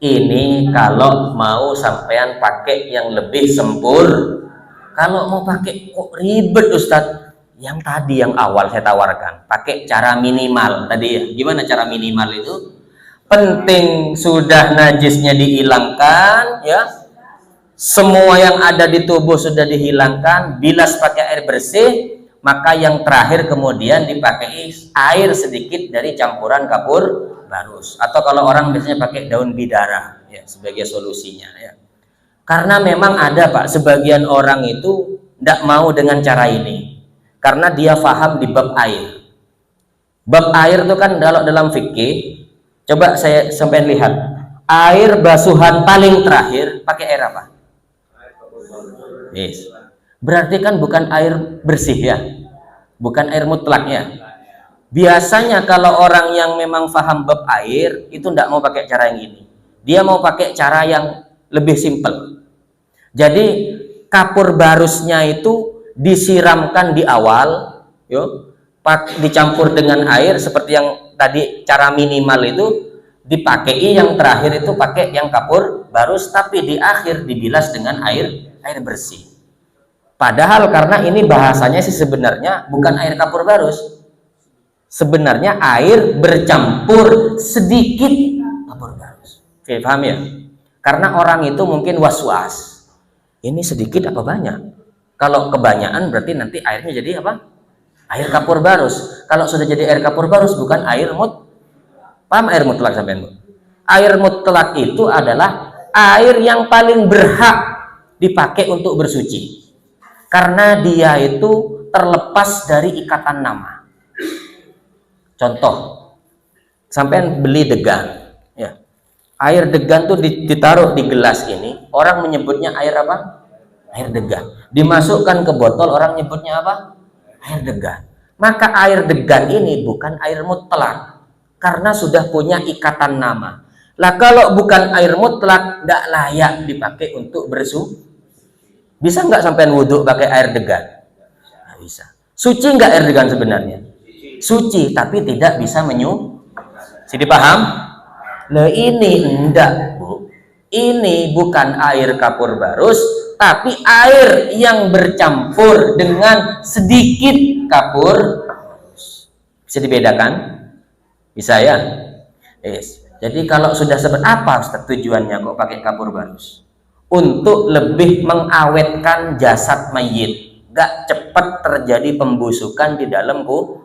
Ini kalau mau sampean pakai yang lebih sempur. Kalau mau pakai kok ribet Ustadz. Yang tadi yang awal saya tawarkan, pakai cara minimal tadi ya. Gimana cara minimal itu? Penting sudah najisnya dihilangkan ya. Semua yang ada di tubuh sudah dihilangkan, bilas pakai air bersih, maka yang terakhir kemudian dipakai air sedikit dari campuran kapur barus, atau kalau orang biasanya pakai daun bidara ya sebagai solusinya ya. Karena memang ada Pak, sebagian orang itu tidak mau dengan cara ini karena dia paham di bab air. Bab air itu kan kalau dalam fikih, coba saya sampai lihat air basuhan paling terakhir pakai air apa? Yes. Berarti kan bukan air bersih ya, bukan air mutlak ya. Biasanya kalau orang yang memang paham bab air itu tidak mau pakai cara yang ini, dia mau pakai cara yang lebih simpel. Jadi kapur barusnya itu disiramkan di awal, dicampur dengan air seperti yang tadi cara minimal itu, dipakai yang terakhir itu pakai yang kapur barus, tapi di akhir dibilas dengan air bersih. Padahal karena ini bahasanya sih sebenarnya bukan air kapur barus, sebenarnya air bercampur sedikit kapur barus. Oke, paham ya? Karena orang itu mungkin was-was, ini sedikit apa banyak? Kalau kebanyakan berarti nanti airnya jadi apa? Air kapur barus. Kalau sudah jadi air kapur barus bukan air paham air mutlak sampean? Air mutlak itu adalah air yang paling berhak dipakai untuk bersuci. Karena dia itu terlepas dari ikatan nama. Contoh, sampean beli degan ya. Air degan tuh ditaruh di gelas ini, orang menyebutnya air apa? Air degan. Dimasukkan ke botol, orang nyebutnya apa? Air degan. Maka air degan ini bukan air mutlak karena sudah punya ikatan nama. Lah kalau bukan air mutlak, tidak layak dipakai untuk bersuci. Bisa nggak sampean wudhu pakai air degan? Nggak bisa. Suci nggak air degan sebenarnya? Suci, tapi tidak bisa Jadi paham? Nah ini enggak Bu, ini bukan air kapur barus, tapi air yang bercampur dengan sedikit kapur. Bisa dibedakan? Bisa ya? Yes. Jadi kalau sudah seperti apa Ustaz tujuannya kok pakai kapur barus? Untuk lebih mengawetkan jasad mayit, gak cepat terjadi pembusukan di dalam kubur.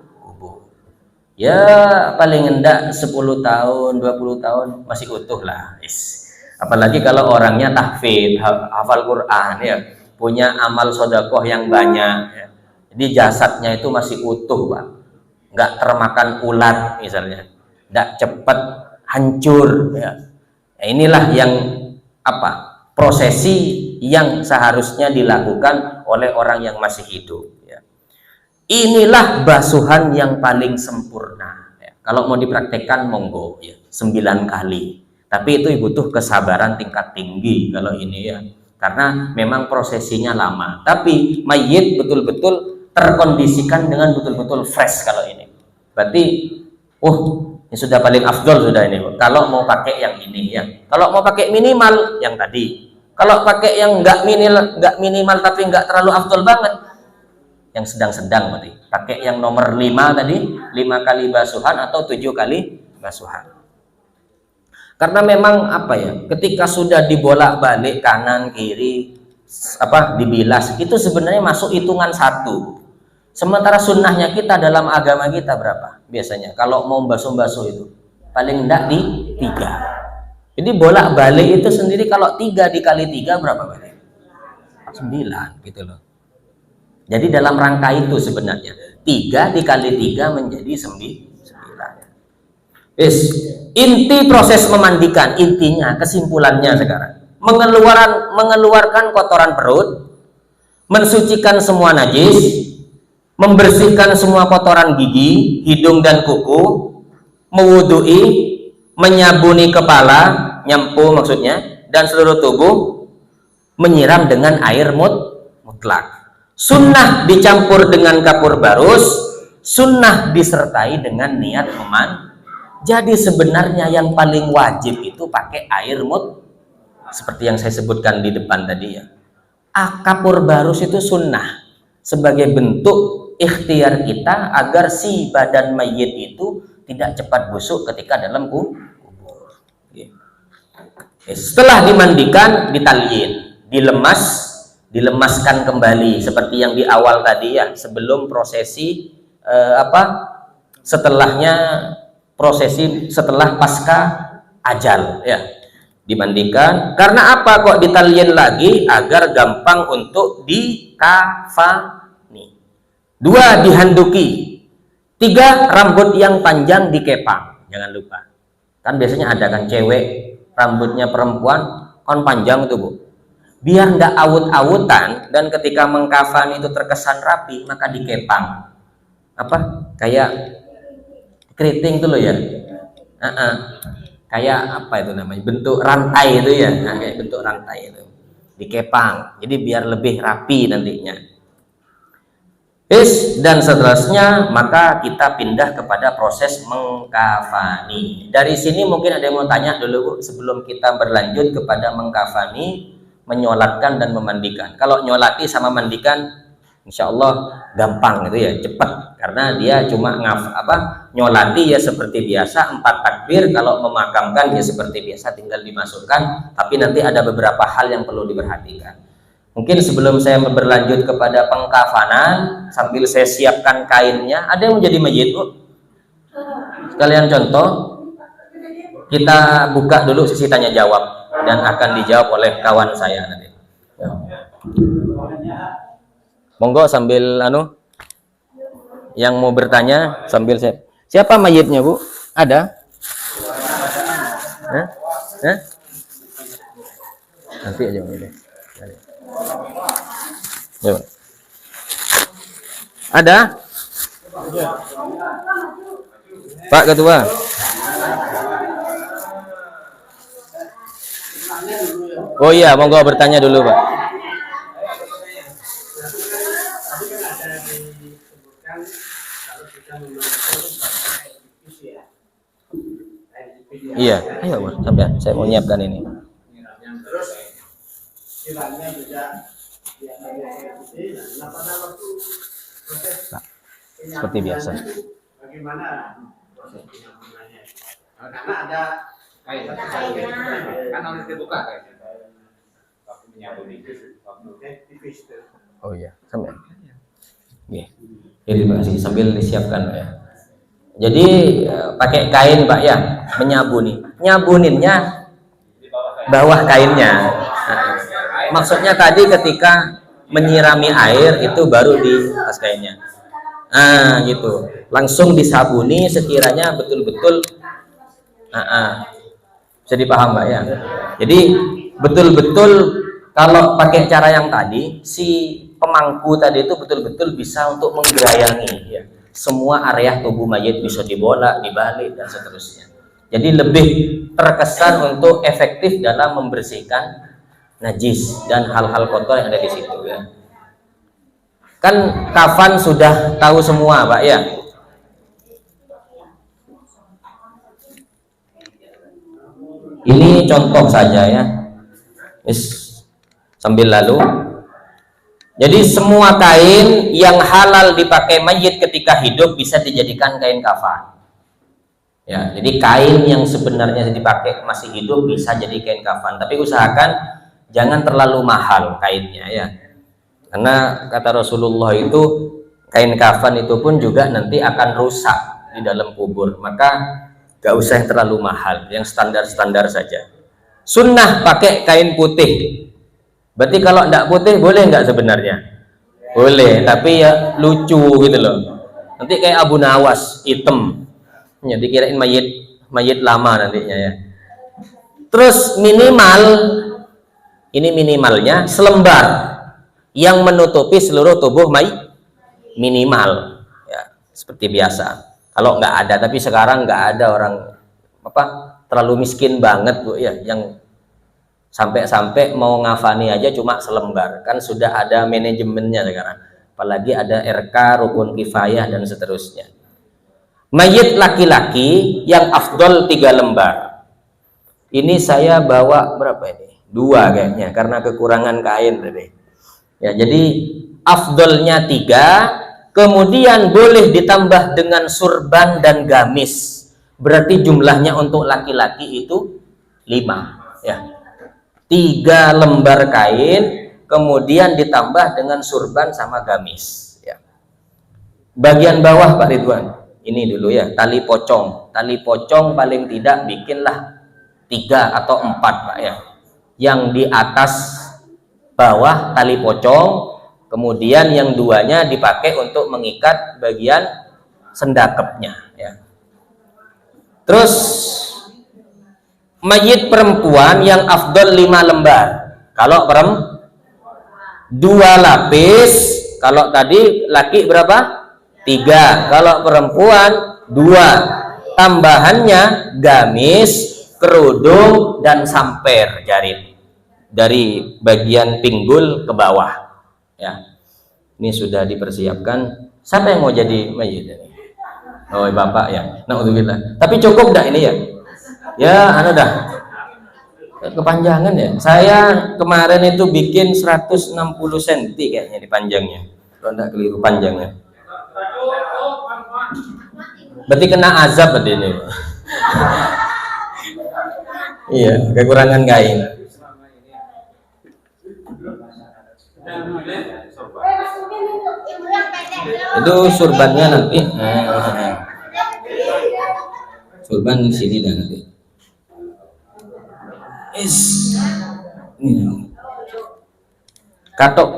Ya paling enggak 10 tahun 20 tahun masih utuh lah. Apalagi kalau orangnya tahfidz, hafal Quran ya, punya amal sodakoh yang banyak ya. Jadi jasadnya itu masih utuh Pak, nggak termakan ulat misalnya, nggak cepat hancur ya. Inilah yang prosesi yang seharusnya dilakukan oleh orang yang masih hidup ya. Inilah basuhan yang paling sempurna ya. Kalau mau dipraktekkan monggo ya, 9 kali, tapi itu butuh kesabaran tingkat tinggi kalau ini ya, karena memang prosesinya lama, tapi mayit betul-betul terkondisikan dengan betul-betul fresh. Kalau ini berarti ini sudah paling afdol sudah ini kalau mau pakai yang ini ya. Kalau mau pakai minimal yang tadi, kalau pakai yang nggak minimal tapi nggak terlalu afdol banget, yang sedang-sedang berarti pakai yang nomor 5 tadi, 5 kali basuhan atau 7 kali basuhan. Karena memang ketika sudah dibolak-balik kanan kiri dibilas, itu sebenarnya masuk hitungan 1. Sementara sunnahnya kita dalam agama kita berapa biasanya kalau mau basuh-basuh itu? Paling enggak di 3. Jadi bolak-balik itu sendiri kalau 3 dikali 3 berapa berarti? 9 gitu loh. Jadi dalam rangka itu sebenarnya 3 dikali 3 menjadi 9. Inti proses memandikan, intinya kesimpulannya sekarang mengeluarkan kotoran perut, mensucikan semua najis, membersihkan semua kotoran gigi, hidung dan kuku, mewudui, menyabuni kepala, nyampu maksudnya, dan seluruh tubuh, menyiram dengan air mutlak. Sunnah dicampur dengan kapur barus, sunnah disertai dengan niat Jadi sebenarnya yang paling wajib itu pakai air seperti yang saya sebutkan di depan tadi ya. Kapur barus itu sunnah sebagai bentuk ikhtiar kita agar si badan mayit itu tidak cepat busuk ketika dalam kubur. Setelah dimandikan, ditalyin, dilemaskan kembali seperti yang di awal tadi ya, sebelum prosesi setelah pasca ajal ya, dimandikan. Karena apa kok ditalyin lagi? Agar gampang untuk dikafani. 2, dihanduki. 3, rambut yang panjang dikepang. Jangan lupa, kan biasanya ada kan cewek rambutnya perempuan kan panjang itu Bu, biar nggak awut-awutan dan ketika mengkafani itu terkesan rapi, maka dikepang kayak keriting itu loh ya, kayak apa itu namanya, bentuk rantai itu ya, kayak bentuk rantai itu dikepang, jadi biar lebih rapi nantinya. Dan seterusnya, maka kita pindah kepada proses mengkafani. Dari sini mungkin ada yang mau tanya dulu Bu, sebelum kita berlanjut kepada mengkafani, menyolatkan dan memandikan. Kalau nyolati sama mandikan, insya Allah gampang gitu ya, cepat, karena dia cuma nyolati ya seperti biasa 4 takbir. Kalau memakamkan ya seperti biasa, tinggal dimasukkan. Tapi nanti ada beberapa hal yang perlu diperhatikan. Mungkin sebelum saya berlanjut kepada pengkafanan, sambil saya siapkan kainnya, ada yang menjadi mayit Bu? Sekalian contoh, kita buka dulu sesi tanya jawab dan akan dijawab oleh kawan saya nanti. Monggo sambil yang mau bertanya sambil saya. Siapa mayitnya Bu? Ada? Nanti aja boleh. Ya. Ada? Pak Ketua. Oh iya, monggo bertanya dulu Pak. Iya, ayo Pak, sampai saya mau nyiapkan ini. Nah, seperti biasa. Bagaimana prosesnya? Karena ada kayak kan harus dibuka kayak waktu menyambut tipis. Oh iya, sampai. Iya. Jadi terima kasih, sambil disiapkan ya. Jadi pakai kain Pak ya, nyabuninnya bawah kainnya. Maksudnya tadi ketika menyirami air itu baru di atas kainnya. Gitu. Langsung disabuni sekiranya betul-betul bisa dipaham Mbak ya. Jadi betul-betul kalau pakai cara yang tadi, si pemangku tadi itu betul-betul bisa untuk menggerayangi ya. Semua area tubuh mayit bisa dibolak, dibalik dan seterusnya. Jadi lebih terkesan untuk efektif dalam membersihkan najis dan hal-hal kotor yang ada di situ ya. Kan kafan sudah tahu semua Pak ya. Ini contoh saja ya. Sambil lalu. Jadi semua kain yang halal dipakai mayit ketika hidup bisa dijadikan kain kafan. Ya, jadi kain yang sebenarnya dipakai masih hidup bisa jadi kain kafan, tapi usahakan jangan terlalu mahal kainnya ya, karena kata Rasulullah itu kain kafan itu pun juga nanti akan rusak di dalam kubur, maka gak usah yang terlalu mahal, yang standar-standar saja. Sunnah pakai kain putih. Berarti kalau tidak putih boleh nggak sebenarnya? Boleh, tapi ya lucu gitu loh. Nanti kayak Abu Nawas hitam, ya dikirain mayit lama nantinya ya. Terus ini minimalnya selembar yang menutupi seluruh tubuh minimal ya, seperti biasa. Kalau nggak ada, tapi sekarang nggak ada orang terlalu miskin banget Bu ya, yang sampai mau ngafani aja cuma selembar, kan sudah ada manajemennya sekarang, apalagi ada RK, rukun kifayah dan seterusnya. Mayit laki-laki yang afdol 3 lembar. Ini saya bawa berapa ini? 2 kayaknya karena kekurangan kain tadi. Ya, jadi afdolnya 3, kemudian boleh ditambah dengan surban dan gamis. Berarti jumlahnya untuk laki-laki itu 5, ya. 3 lembar kain, kemudian ditambah dengan surban sama gamis, ya. Bagian bawah Pak Ridwan, ini dulu ya, tali pocong. Tali pocong paling tidak bikinlah 3 atau 4 Pak ya. Yang di atas bawah tali pocong, kemudian yang 2-nya dipakai untuk mengikat bagian sendakepnya, ya. Terus mayit perempuan yang afdol 5 lembar. Kalau 2 lapis, kalau tadi laki berapa? 3. Kalau perempuan 2. Tambahannya gamis, kerudung, dan samper jarit dari bagian pinggul ke bawah, ya. Ini sudah dipersiapkan. Siapa yang mau jadi mayit ini? Oh, bapak ya. Naudzubillah. Tapi cukup dah ini ya? Ya, anu dah. Kepanjangan ya. Saya kemarin itu bikin 160 cm kayaknya di panjangnya. Kalau enggak keliru panjangnya. Berarti kena azab berarti ini. Iya, kekurangan kain. Itu surbannya nanti. Surban di sini dan nanti. Katok.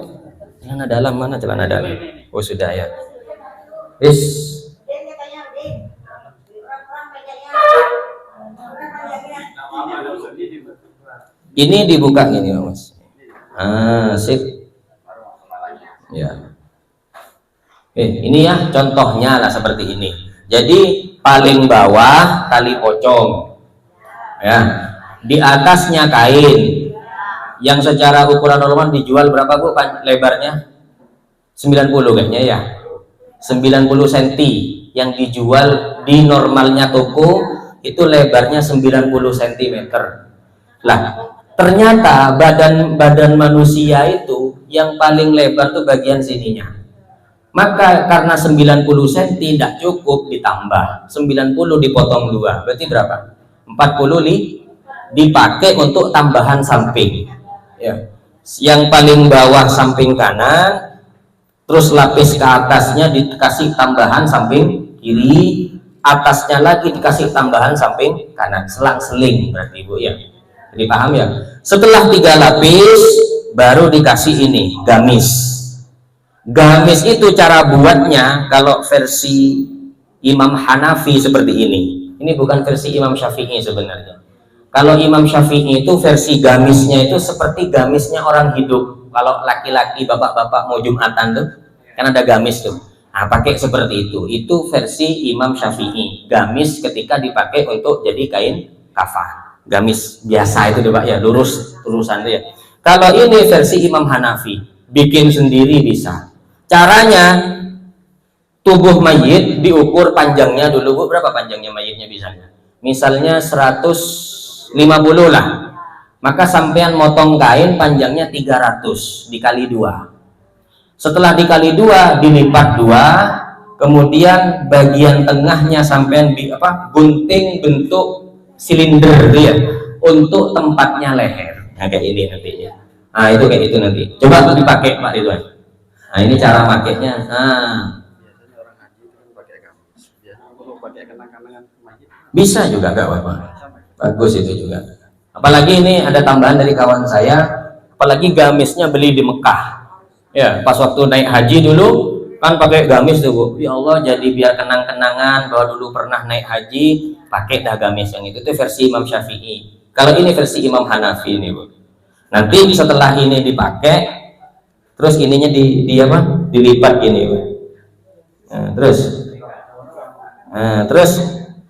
Celana dalam mana celana dalam? Oh sudah ya. Ini dibuka gini Mas. Sip. Ya. Ini ya contohnya lah seperti ini. Jadi paling bawah tali pocong, ya. Di atasnya kain. Yang secara ukuran normal dijual berapa Bu lebarnya? 90 kayaknya ya. 90 cm yang dijual di normalnya toko itu lebarnya 90 cm. Lah, ternyata badan manusia itu yang paling lebar tuh bagian sininya. Maka karena 90 cm tidak cukup ditambah 90 dipotong 2 berarti berapa? 40 dipakai untuk tambahan samping, ya. Yang paling bawah samping kanan, terus lapis ke atasnya dikasih tambahan samping kiri, atasnya lagi dikasih tambahan samping kanan, selang-seling berarti Bu ya. Jadi paham ya? Setelah 3 lapis baru dikasih ini gamis. Gamis itu cara buatnya kalau versi Imam Hanafi seperti ini. Ini bukan versi Imam Syafi'i sebenarnya. Kalau Imam Syafi'i itu versi gamisnya itu seperti gamisnya orang hidup. Kalau laki-laki bapak-bapak mau Jumatan tuh kan ada gamis tuh. Nah, pakai seperti itu. Itu versi Imam Syafi'i. Gamis ketika dipakai untuk jadi kain kafan. Gamis biasa itu Pak ya, lurusan ya. Kalau ini versi Imam Hanafi, bikin sendiri bisa. Caranya tubuh mayit diukur panjangnya dulu Bu, berapa panjangnya mayitnya misalnya 150 lah, maka sampean motong kain panjangnya 300 dikali 2. Setelah dikali 2 dilipat 2, kemudian bagian tengahnya sampean gunting bentuk silinder ya, untuk tempatnya leher. Nah, kayak ini nantinya. Nah, itu kayak itu nanti. Coba tuh dipakai Pak Ridwan. Nah, ini cara pakainya. Bisa juga enggak apa-apa. Bagus itu juga. Apalagi ini ada tambahan dari kawan saya, apalagi gamisnya beli di Mekah. Ya, pas waktu naik haji dulu kan pakai gamis tuh Bu. Ya Allah, jadi biar kenang-kenangan bahwa dulu pernah naik haji, pakai dah gamis yang itu. Itu versi Imam Syafi'i. Kalau ini versi Imam Hanafi ini Bu. Nanti setelah ini dipakai, terus ininya dilipat gini Bu. Nah, terus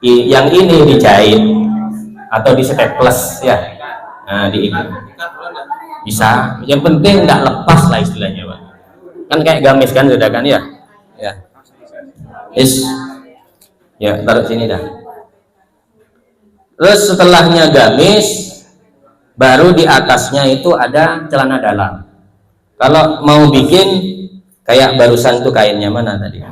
yang ini dijahit atau di staples ya. Nah, bisa. Yang penting nggak lepas lah istilahnya Pak. Kan kayak gamis kan sudah kan ya. Ya. Ya, taruh sini dah. Terus setelahnya gamis, baru di atasnya itu ada celana dalam. Kalau mau bikin kayak barusan tuh kainnya mana tadi?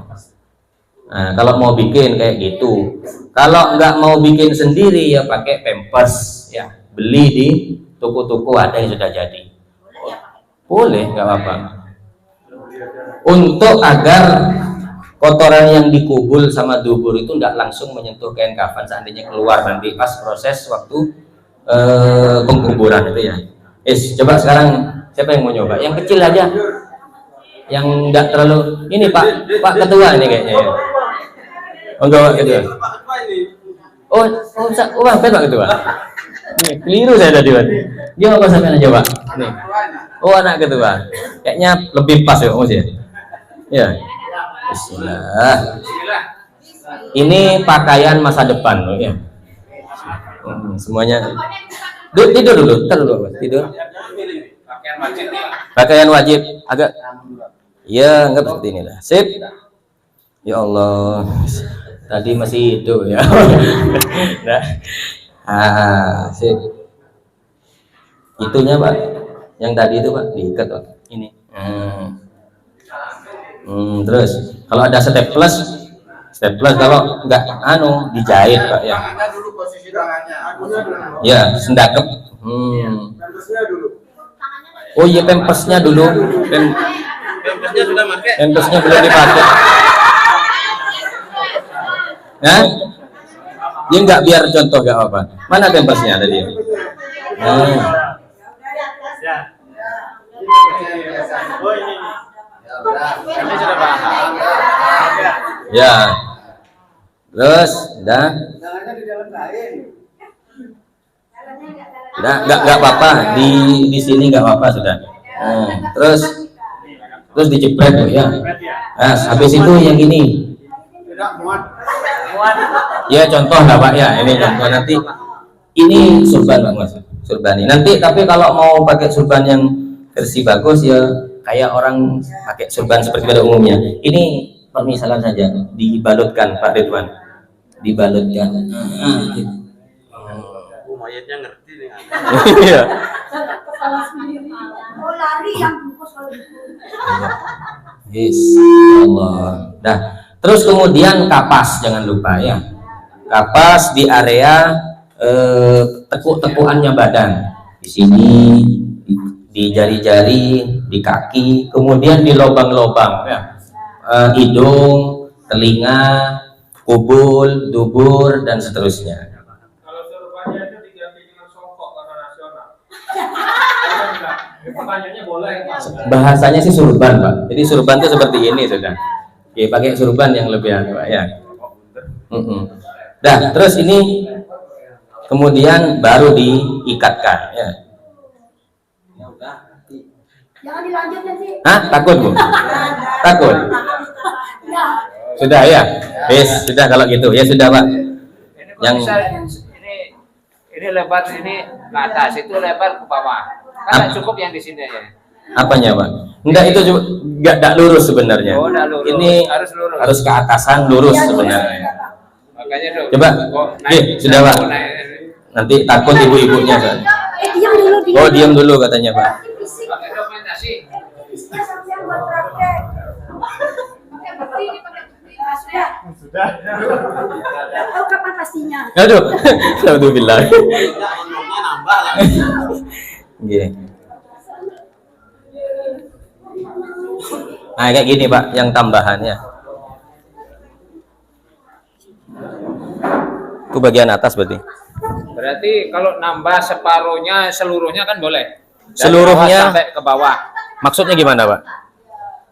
Nah, kalau mau bikin kayak gitu. Kalau nggak mau bikin sendiri ya pakai pampers ya. Beli di toko-toko ada yang sudah jadi. Boleh, nggak apa-apa. Untuk agar kotoran yang dikubul sama dubur itu tidak langsung menyentuh kain kafan seandainya keluar nanti pas proses waktu pengkuburan itu ya. Coba sekarang siapa yang mau nyoba? Yang kecil aja, yang nggak terlalu ini Pak Ketua ini kayaknya ya. Oh enggak Pak Ketua. Pak Ketua. Nih, keliru saya tadi Pak. Dia mau sampai aja Pak. Nih. Oh anak ketua. Kayaknya lebih pas ya Mas ya. Ya. Bismillah. Ini pakaian masa depan loh ya. Semuanya. Tidur dulu, tidur. Pakaian wajib agak. Ya, enggak seperti inilah. Sip. Ya Allah. Tadi masih itu ya. Nah. Sip. Itunya Pak. Yang tadi itu Pak diikat Pak. Ini. Terus kalau ada staples kalau enggak dijahit Pak ya. Dulu posisi tangannya. Ya, sendakep. Oh iya pempesnya dulu. Pempesnya sudah pakai. Pempesnya belum dipakai. Nah, dia nggak biar contoh nggak apa. Mana pempesnya tadi? Ini sudah paham. Ya. Terus, dah. Nggak apa-apa. Di sini nggak apa-apa sudah. Terus dijepret tuh ya. Nah, habis itu yang ini. Ya contoh lah Pak ya. Ini contoh nanti. Ini surban Pak Mas. Surban ini. Nanti tapi kalau mau pakai surban yang versi bagus ya kayak orang pakai surban seperti pada umumnya. Ini permisalan saja, dibalutkan Pak Ridwan, dibalutkan. Mayatnya ngerti nih. Iya. Oh lari yang bungkus kalau Yes, Allah. Dah. Terus kemudian kapas jangan lupa ya. Kapas di area tekuk-tekukannya badan. Di sini, di jari-jari, di kaki, kemudian di lubang-lubang ya. Hidung, telinga, kubul, dubur dan seterusnya. Kalau surbannya itu diganti dengan songkok karena nasional. Pertanyaannya boleh Pak. Bahasanya sih surban Pak. Jadi surban itu seperti ini sudah. Oke, pakai surban yang lebih Pak ya. Dah, terus ini kemudian baru diikatkan ya. jangan dilanjut nanti. Hah? Takut Bu? Takut? Ya. Sudah ya? Yes, sudah kalau gitu. Ya sudah Pak. Yang ini lebar ini ke atas, itu lebar ke bawah. Kan cukup yang di sini ya. apanya Pak? Enggak, itu juga enggak lurus sebenarnya. Oh, enggak lurus. Ini Harus lurus. harus ke atasan lurus sebenarnya. Makanya dong. Coba. Naik, Sudah Pak. naik. Nanti takut ibu-ibunya Pak. Diam dulu. Oh, diam dulu katanya Pak. Pakai dokumentasi. Fisiknya sampai buat praktek. Pakai bukti, pakai bukti. Sudah. Tahu kapan pastinya? Aduh. Alhamdulillah. Nambah lagi. Gini. Nah, kayak gini Pak, yang tambahannya. Itu bagian atas berarti. Berarti kalau nambah separuhnya, seluruhnya kan boleh. Dari Seluruhnya bawah sampai ke bawah. Maksudnya gimana Pak?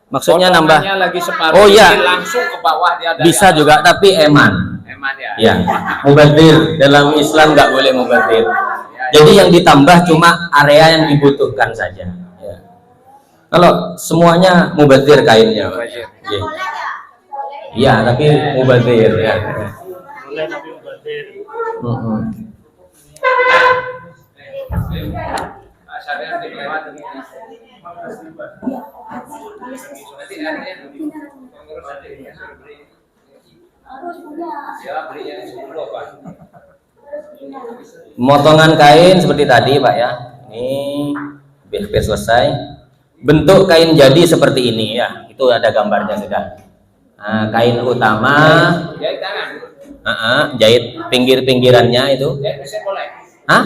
Maksudnya nambah. Potongannya lagi separuh. Oh iya. Ini langsung ke bawah dia ada. Bisa juga, tapi eman. Eman ya. Ya, mubadir dalam Islam nggak boleh mubadir. Jadi yang ditambah cuma area yang dibutuhkan saja. Ya. Kalau semuanya mubadir kainnya, Pak. Mubadir. Ya. Iya, tapi mubadir ya. Boleh tapi mubadir. Asalnya dilewat. Nanti ada yang pengurus nanti. Harus punya. Ya belinya 10 apa? Motongan kain seperti tadi Pak ya. Ini hampir selesai. Bentuk kain jadi seperti ini ya. Itu ada gambarnya sudah. Nah, kain utama, Jahit tangan. jahit pinggir-pinggirannya itu. Jahit mesin boleh. Hah?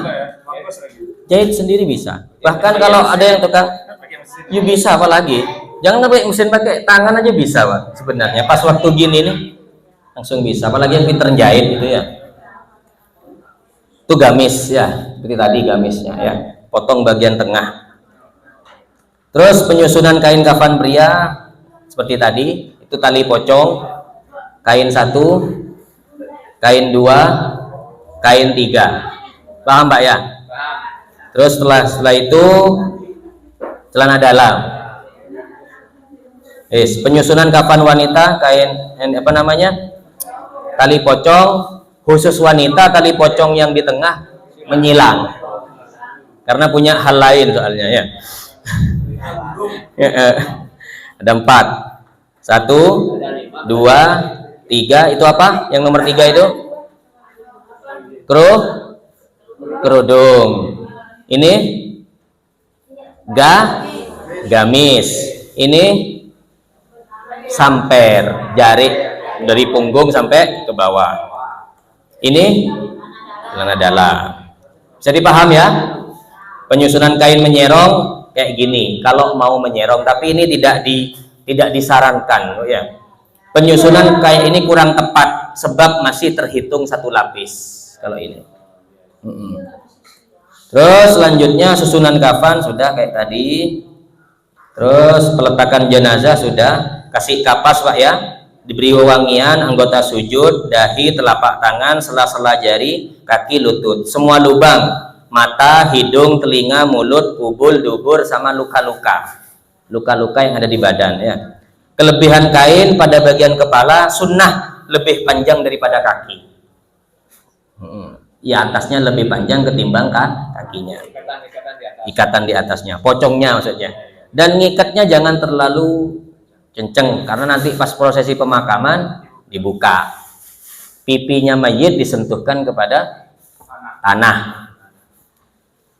Jahit sendiri bisa. Bahkan kalau ada yang tukang, ya bisa apalagi. Jangan pakai mesin, pakai tangan aja bisa Pak. Sebenarnya pas waktu gini nih langsung bisa. Apalagi yang pinter jahit gitu ya. Itu gamis ya, seperti tadi gamisnya ya. Potong bagian tengah. Terus penyusunan kain kafan pria seperti tadi, itu tali pocong, kain 1, kain 2, kain 3. Paham Pak ya? Paham. Terus setelah itu celana dalam. Penyusunan kafan wanita, kain apa namanya? Tali pocong, khusus wanita tali pocong yang di tengah menyilang. Karena punya hal lain soalnya ya. Ada 4. 1, 2, 3. Itu apa? Yang nomor 3 itu? Kerudung. Ini gamis. Ini samper, jarik dari punggung sampai ke bawah. Ini celana dalam. Bisa dipaham ya? Penyusunan kain menyerong kayak gini. Kalau mau menyerong, tapi ini tidak disarankan, ya. Penyusunan kayak ini kurang tepat sebab masih terhitung 1 lapis kalau ini. Terus selanjutnya susunan kafan sudah kayak tadi. Terus peletakan jenazah sudah, kasih kapas Pak ya, diberi wewangian, anggota sujud, dahi, telapak tangan, sela-sela jari, kaki, lutut, semua lubang, mata, hidung, telinga, mulut, kubul, dubur, sama luka-luka yang ada di badan ya. Kelebihan kain pada bagian kepala sunnah lebih panjang daripada kaki. Ya atasnya lebih panjang ketimbang kakinya. Ikatan di atasnya, pocongnya maksudnya. Dan ngikatnya jangan terlalu kenceng karena nanti pas prosesi pemakaman dibuka. Pipinya mayit disentuhkan kepada tanah.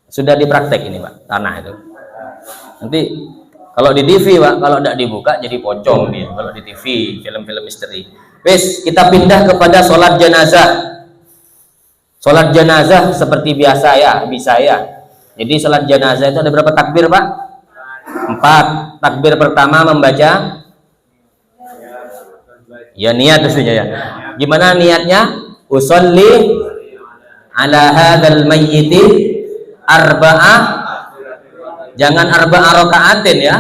Sudah dipraktek ini Pak, tanah itu. Nanti kalau di TV Pak, kalau tidak dibuka jadi pocong dia. Kalau di TV, film-film misteri. Wes, kita pindah kepada sholat jenazah. Sholat jenazah seperti biasa ya, bisa ya. Jadi sholat jenazah itu ada berapa takbir Pak? 4. Takbir pertama membaca ya niat maksudnya ya. Gimana niatnya? Usolli ala hadzal mayyiti arba'ah, jangan arba'ah rakaatin ya,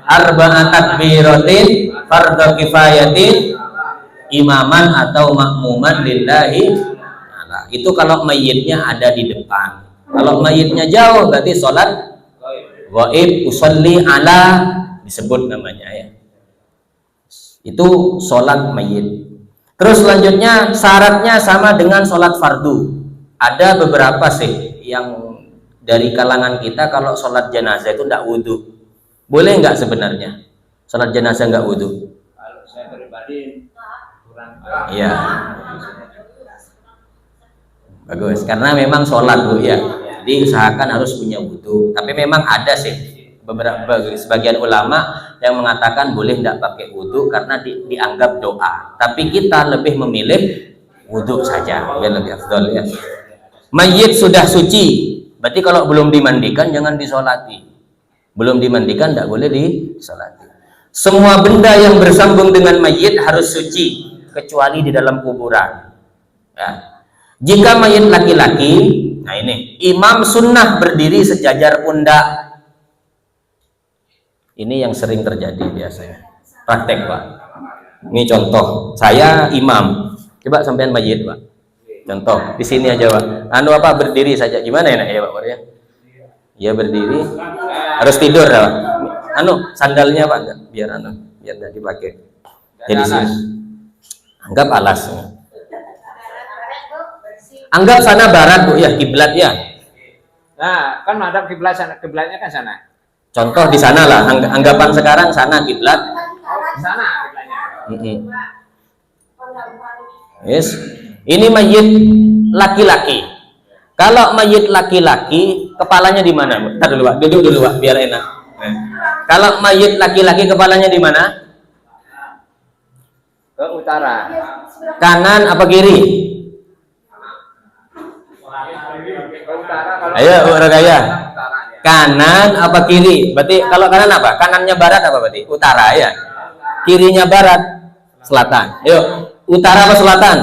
arba'ah takbiratin fardhu kifayatin imaman atau makmuman lillahi. Nah, itu kalau mayitnya ada di depan. Kalau mayitnya jauh berarti sholat gaib, usolli ala disebut namanya ya. Itu sholat mayit. Terus selanjutnya syaratnya sama dengan sholat fardu. Ada beberapa sih yang dari kalangan kita kalau sholat jenazah itu tidak wudhu. Boleh nggak sebenarnya sholat jenazah nggak wudhu? Kalau saya pribadi kurang. Iya. Bagus, karena memang sholat Bu ya. Jadi usahakan harus punya wudhu. Tapi memang ada sih beberapa sebagian ulama yang mengatakan boleh tidak pakai wudhu karena dianggap doa. Tapi kita lebih memilih wudhu saja, biar lebih afdol ya. Mayit sudah suci, berarti kalau belum dimandikan jangan disolati. Belum dimandikan tidak boleh disolati. Semua benda yang bersambung dengan mayit harus suci kecuali di dalam kuburan. Ya. Jika mayit laki-laki, nah ini imam sunnah berdiri sejajar pundak. Ini yang sering terjadi biasanya. Praktek Pak. Ini contoh. Saya imam. Coba sampean mayit Pak. Contoh di sini aja Pak. Anu apa berdiri saja. Gimana enak ya Pak ya? Ya berdiri. Harus tidur Pak. Anu sandalnya Pak biar tidak dipakai. Jadi sini. Anggap alas. Anggap sana barat Bu ya, kiblat ya. Nah, kan madhab kiblat sana, kiblatnya kan sana. Contoh di sana lah, anggapan sekarang sana kiblat. Sana kiblatnya. Yes. Ini mayit laki-laki. Kalau mayit laki-laki, kepalanya di mana? Bentar dulu, Pak. Duduk dulu, Pak, biar enak. Kalau mayit laki-laki, kepalanya di mana? Ke utara. Kanan apa kiri? Ke utara kalau Ayo, Bu Ragaya. utara ya. Kanan apa kiri? Berarti kalau kanan apa? Kanannya barat apa berarti? Utara ya. Kirinya barat, selatan. Ayo, utara apa selatan?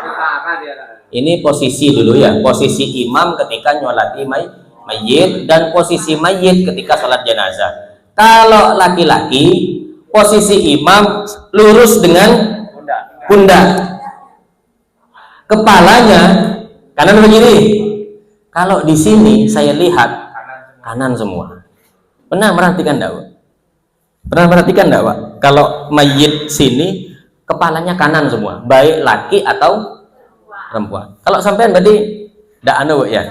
Utara dia. Ini posisi dulu ya, posisi imam ketika nyolati mayit dan posisi mayit ketika sholat jenazah. Kalau laki-laki, posisi imam lurus dengan pundak. Kepalanya kanan atau kiri? Kalau di sini saya lihat kanan semua. Pernah merhatikan enggak, Pak? Pernah perhatikan enggak, Pak? Kalau mayit sini kepalanya kanan semua, baik laki atau perempuan. Kalau sampean berarti ndak anu ya,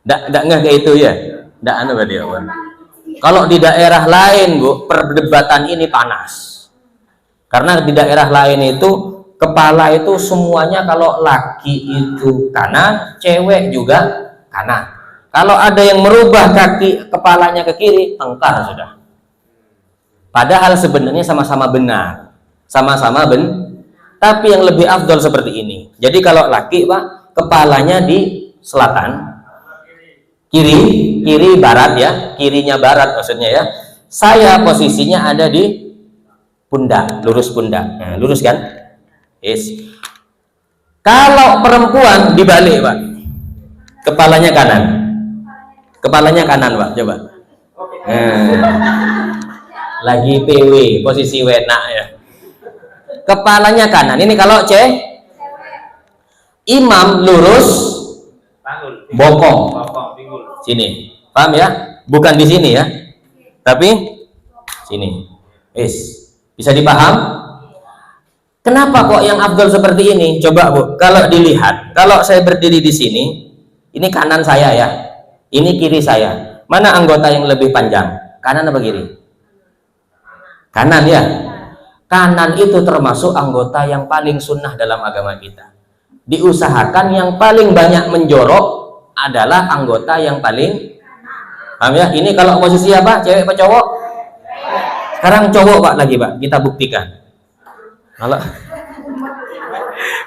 ndak ngeh kayak itu ya, ndak anu berarti ya. Kalau di daerah lain, Bu, perdebatan ini panas. Karena di daerah lain itu kepala itu semuanya kalau laki itu kanan, cewek juga kanan. Kalau ada yang merubah kepalanya ke kiri, tengkar sudah. Padahal sebenarnya sama-sama benar, sama-sama benar. Tapi yang lebih afdol seperti ini. Jadi kalau laki, Pak, kepalanya di selatan, kiri barat ya, kirinya barat maksudnya ya. Saya posisinya ada di pundak, lurus pundak. Nah, lurus kan? Yes. Kalau perempuan dibalik, Pak, kepalanya kanan. Kepalanya kanan, Pak, coba. Lagi PW, posisi wenak ya. Kepalanya kanan. Ini kalau imam lurus bokong sini, paham ya? Bukan di sini ya, tapi sini. Bisa dipaham? Kenapa kok yang afdal seperti ini? Coba, Bu, kalau dilihat, kalau saya berdiri di sini, ini kanan saya ya, ini kiri saya. Mana anggota yang lebih panjang? Kanan apa kiri? Kanan ya. Kanan itu termasuk anggota yang paling sunnah dalam agama kita. Diusahakan yang paling banyak menjorok adalah anggota yang paling, paham ya? Ini kalau posisi apa? Cewek apa cowok? Sekarang cowok, Pak, lagi, Pak. Kita buktikan.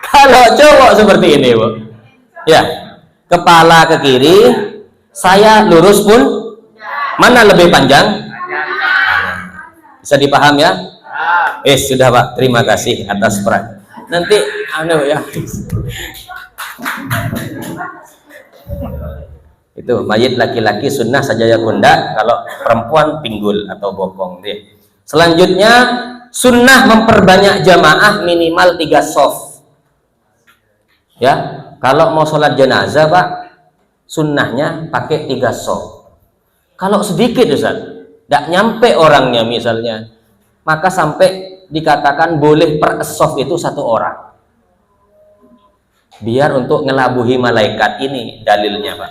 Kalau cowok seperti ini, Bu. Ya, kepala ke kiri, saya lurus pun, mana lebih panjang? Bisa dipaham ya? Sudah, Pak. Terima kasih atas peran. Nanti anu ya. Itu mayit laki-laki sunnah sajaya pundak, kalau perempuan pinggul atau bokong deh. Selanjutnya sunnah memperbanyak jamaah minimal 3 shaf. Ya, kalau mau sholat jenazah, Pak, sunnahnya pakai 3 shaf. Kalau sedikit, Ustaz, tidak nyampe orangnya misalnya, maka sampai dikatakan boleh per shaf itu 1 orang. Biar untuk ngelabuhi malaikat, ini dalilnya, Pak.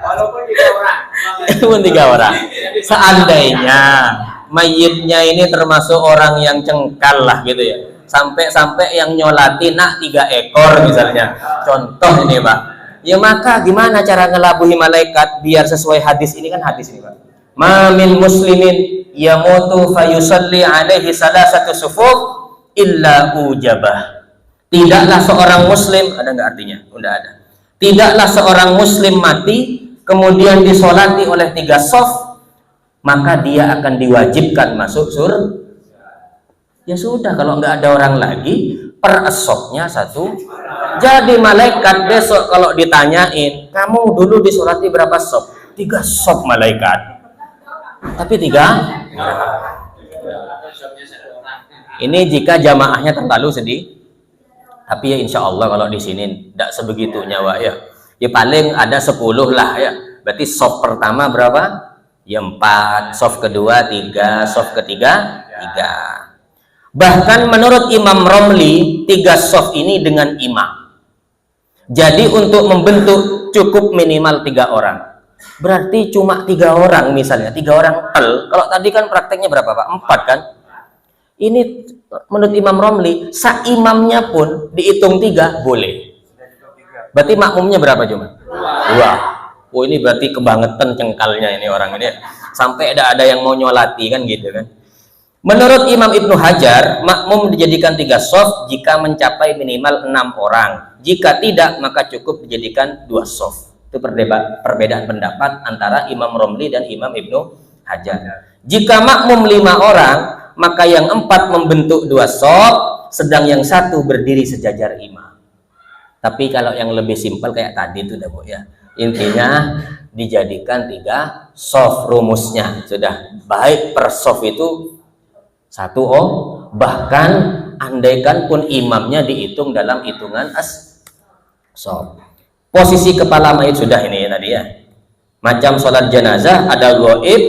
Walaupun 3 orang. Walaupun 3 orang. Seandainya mayitnya ini termasuk orang yang cengkal lah gitu ya. Sampai yang nyolati 3 ekor misalnya. Contoh ini, Pak. Ya maka gimana cara ngelabuhi malaikat biar sesuai hadis ini, kan hadis ini, Pak. Ma min muslimin yamutu fayusalli alaihi salasatu sufuf illa ujabah. Tidaklah seorang muslim, ada nggak artinya? Udah ada. Tidaklah seorang muslim mati kemudian disolati oleh 3 shaf, maka dia akan diwajibkan masuk surga. Ya sudah, kalau nggak ada orang lagi, per shafnya 1. Jadi malaikat besok kalau ditanyain, kamu dulu disolati berapa shaf? 3 shaf malaikat. Tapi 3. Ini jika jamaahnya terlalu sedih. Tapi ya insya Allah kalau di sini tidak sebegitunya, Wak, ya. Ya paling ada 10 lah ya. Berarti shaf pertama berapa? Ya 4, shaf kedua 3, shaf ketiga 3. Bahkan menurut Imam Romli 3 shaf ini dengan imam. Jadi untuk membentuk cukup minimal 3 orang. Berarti cuma 3 orang misalnya, 3 orang tel. Kalau tadi kan prakteknya berapa, Pak? 4 kan? Ini menurut Imam Romli, imamnya pun dihitung 3 boleh. Berarti makmumnya berapa cuma? 2. Oh, ini berarti kebangetan cengkalnya ini orang ini. Sampai ada yang mau nyolati kan gitu kan. Menurut Imam Ibnu Hajar, makmum dijadikan 3 shaf jika mencapai minimal 6 orang. Jika tidak, maka cukup dijadikan 2 shaf. Itu perbedaan pendapat antara Imam Romli dan Imam Ibnu Hajar. Jika makmum 5 orang, maka yang 4 membentuk 2 shaf, sedang yang 1 berdiri sejajar imam. Tapi kalau yang lebih simpel kayak tadi itu dah Bu ya. Intinya dijadikan 3 shaf rumusnya. Sudah baik per shaf itu 1 bahkan andaikan pun imamnya dihitung dalam hitungan shaf. Posisi kepala mayit sudah ini tadi ya. Macam sholat jenazah ada ghaib,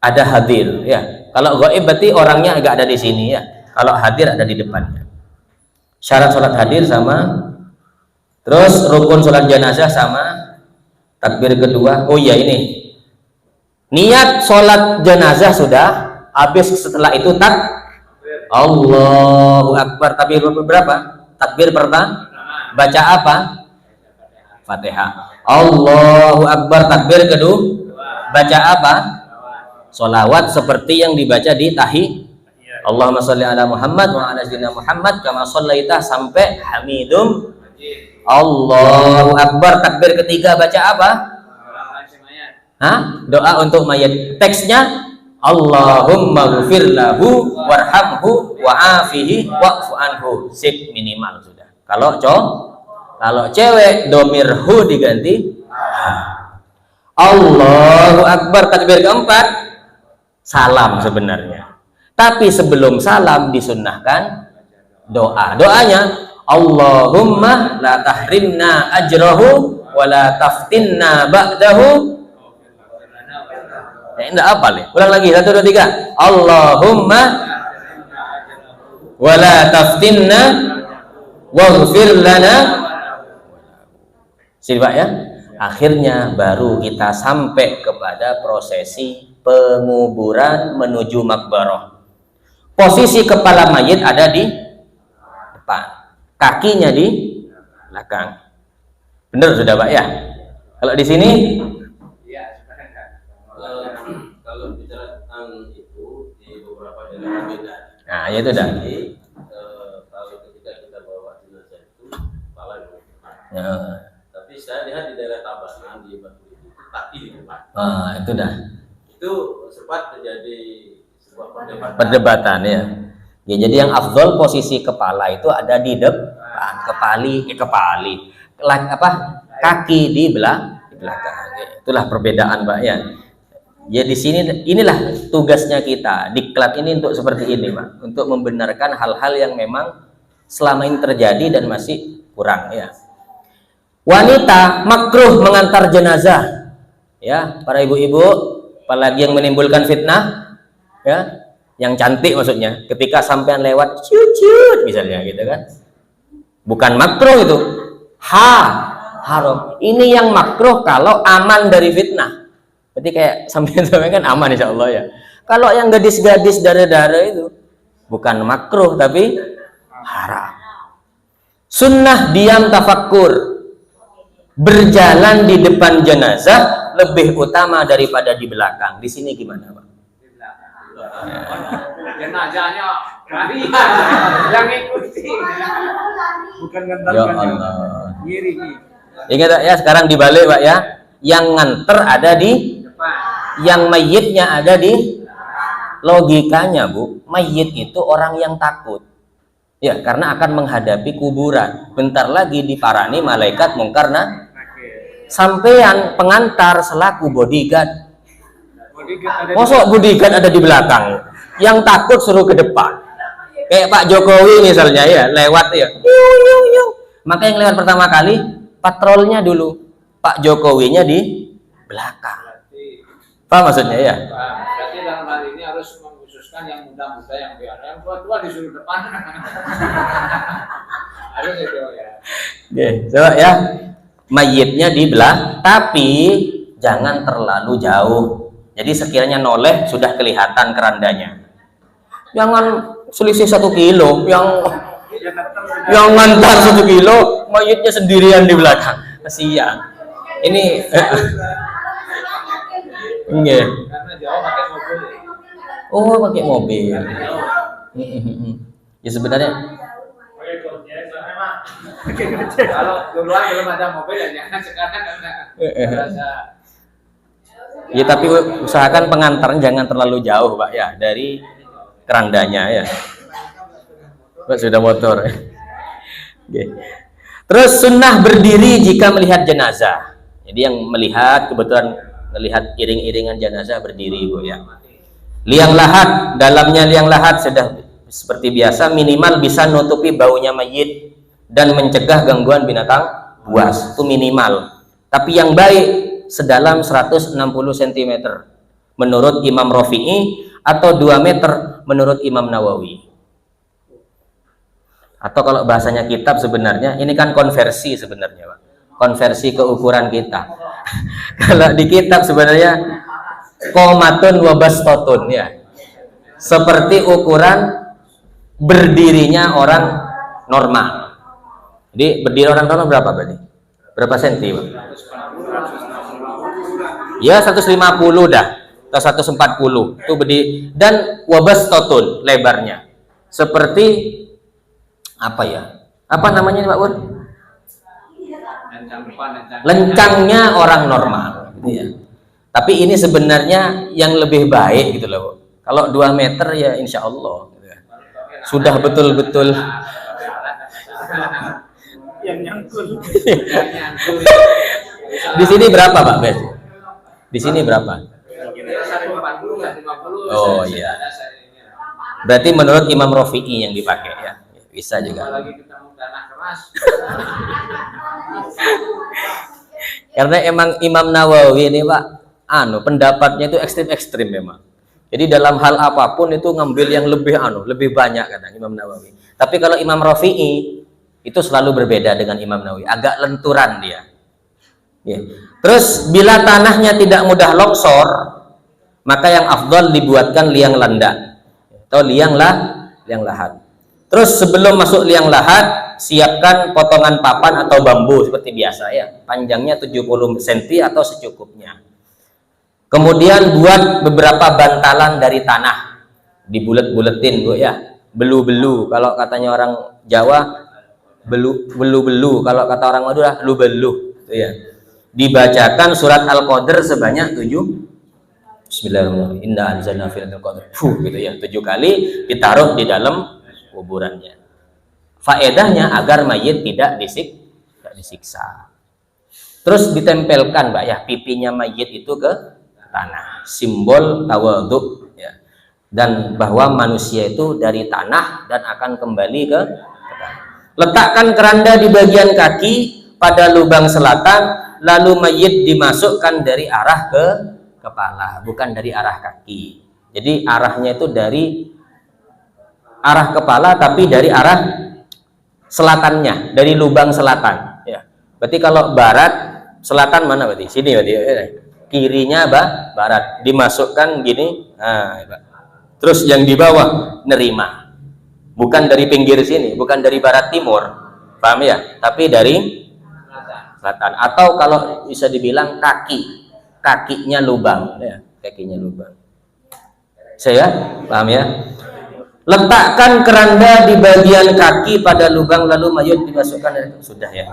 ada hadir ya. Kalau ghaib berarti orangnya agak ada di sini ya. Kalau hadir ada di depannya. Syarat sholat hadir sama, terus rukun sholat jenazah sama, takbir kedua. Oh iya ini niat sholat jenazah sudah habis, setelah itu Allahu Akbar. Takbir berapa? Takbir pertama baca apa? Fatihah. Allahu Akbar. Takbir kedua baca apa? Sholawat seperti yang dibaca di Allahumma sholli ala Muhammad wa ala sayyidina Muhammad kama shollaita sampai hamidum. Allahu Akbar. Takbir ketiga baca apa? Doa untuk mayat. Teksnya Allahumma ghfir lahu warhamhu wa'afihi wa'fu anhu. Sip, minimal sudah. Kalau cewek domirhu diganti Allahu Akbar. Takbir keempat salam sebenarnya, tapi sebelum salam disunnahkan doanya Allahumma la tahrimna ajrahu wa la taftinna ba'dahu. Enggak apa nih? Ulang lagi 1 2 3. Allahumma wa la taftinna waghfir lana. Pak ya. Akhirnya baru kita sampai kepada prosesi penguburan menuju makbarah. Posisi kepala mayit ada di depan, kakinya di belakang. Benar sudah Pak ya? Kalau di sini kalau bicara tentang itu di beberapa daerah beda. nah ya itu dah. Kalau ketika kita bawa jenazah itu kepala di depan. Ya. Tapi saya lihat di daerah Tabanan di Batu itu kaki di depan. Itu dah. Itu sempat terjadi sebuah Perdebatan ya. Ya, jadi yang afdol posisi kepala itu ada di depan, kaki di belakang. Ya, itulah perbedaan Pak ya. Ya di sini inilah tugasnya kita diklat ini untuk seperti ini Pak, untuk membenarkan hal-hal yang memang selama ini terjadi dan masih kurang ya. Wanita makruh mengantar jenazah ya, para ibu-ibu, apalagi yang menimbulkan fitnah ya, yang cantik maksudnya, ketika sampean lewat ciut misalnya gitu kan, bukan makruh itu, haram. Ini yang makruh kalau aman dari fitnah. Berarti kayak sampean kan aman insya Allah ya. Kalau yang gadis-gadis darah-darah itu bukan makruh tapi haram. Sunnah diam tafakkur, berjalan di depan jenazah lebih utama daripada di belakang. Di sini gimana Pak? Jenazahnya lari yang ikuti, bukan Ya Allah. ngiri. Ingat ya, sekarang dibalik Pak ya. Yang nganter ada di yang mayitnya ada di logikanya Bu, mayit itu orang yang takut ya, karena akan menghadapi kuburan, bentar lagi diparani malaikat mungkar sampean pengantar selaku bodyguard. Mosok bodyguard ada di belakang, yang takut suruh ke depan, kayak Pak Jokowi misalnya ya, lewat ya maka yang lewat pertama kali patrolnya dulu, Pak Jokowinya di belakang. Apa maksudnya ya? Berarti dalam hal ini harus mengkhususkan yang muda-muda, yang biar yang tua-tua disuruh depan. Harus itu ya. Oke, coba ya. Mayitnya di belakang, tapi jangan terlalu jauh. Jadi sekiranya noleh sudah kelihatan kerandanya. Jangan selisih 1 kilo, yang ngantar 1 kilo, mayitnya sendirian di belakang. Kasihan. Ini enggak. Karena jauh pakai mobil. Oh, pakai mobil. Ya sebenarnya Kalau duluan belum ada mobil ya jangan sekarang ada. ya, tapi usahakan pengantarnya jangan terlalu jauh, Pak ya, dari kerandanya ya. Pak sudah motor. Oke. Terus sunnah berdiri jika melihat jenazah. Jadi yang melihat kebetulan melihat iring-iringan jenazah berdiri, Bu ya. Liang lahat, dalamnya liang lahat sudah seperti biasa, minimal bisa nutupi baunya mayit dan mencegah gangguan binatang buas, itu minimal. Tapi yang baik sedalam 160 cm menurut Imam Rafi'i atau 2 meter menurut Imam Nawawi. Atau kalau bahasanya kitab sebenarnya ini kan konversi sebenarnya, Pak. Konversi ke ukuran kita. Kalau di kitab sebenarnya qomatun wa bastotun ya. Seperti ukuran berdirinya orang normal. Jadi berdiri orang normal berapa berarti? Berapa senti, Pak? Ya 150 dah atau 140 itu berdiri, dan wabastotun lebarnya seperti apa ya? Apa namanya Pak Bun? Lencangnya orang normal gitu ya. Tapi ini sebenarnya yang lebih baik gitu loh. Kalau 2 meter ya insya Allah gitu ya. Sudah betul-betul yang nyangkul. Di sini berapa Pak Bes? Di sini berapa? Oh iya. Berarti menurut Imam Rafi'i yang dipakai ya. Bisa juga. Lagi ketemu tanah keras. Karena emang Imam Nawawi ini Pak, pendapatnya itu ekstrim-ekstrim memang. Jadi dalam hal apapun itu ngambil yang lebih banyak kadang Imam Nawawi. Tapi kalau Imam Rafi'i itu selalu berbeda dengan Imam Nawawi, agak lenturan dia. Ya. Terus bila tanahnya tidak mudah longsor, maka yang afdal dibuatkan liang landak atau liang lahat. Terus sebelum masuk liang lahat, siapkan potongan papan atau bambu seperti biasa ya, panjangnya 70 cm atau secukupnya. Kemudian buat beberapa bantalan dari tanah, dibulet-buletin Bu ya, belu-belu kalau katanya orang Jawa, belu-belu kalau kata orang Madura, lu-belu gitu ya. Dibacakan surat Al-Qadr sebanyak 7. Bismillahirrahmanirrahim. Inna anzalna fi lailatul qadr. Gitu ya, 7 kali ditaruh di dalam kuburannya. Faedahnya agar mayit tidak disiksa. Terus ditempelkan Mbak ya pipinya mayit itu ke tanah, simbol tawadhu ya. Dan bahwa manusia itu dari tanah dan akan kembali ke tanah. Letakkan keranda di bagian kaki pada lubang selatan, lalu mayit dimasukkan dari arah ke kepala, bukan dari arah kaki. Jadi arahnya itu dari arah kepala tapi dari arah selatannya, dari lubang selatan ya. Berarti kalau barat, selatan mana berarti? Sini berarti. Kirinya barat, dimasukkan gini. Nah, terus yang di bawah nerima. Bukan dari pinggir sini, bukan dari barat timur. Paham ya? Tapi dari selatan. Atau kalau bisa dibilang kakinya lubang ya, kakinya lubang. Saya paham ya? Letakkan keranda di bagian kaki pada lubang lalu mayit dimasukkan. Sudah ya.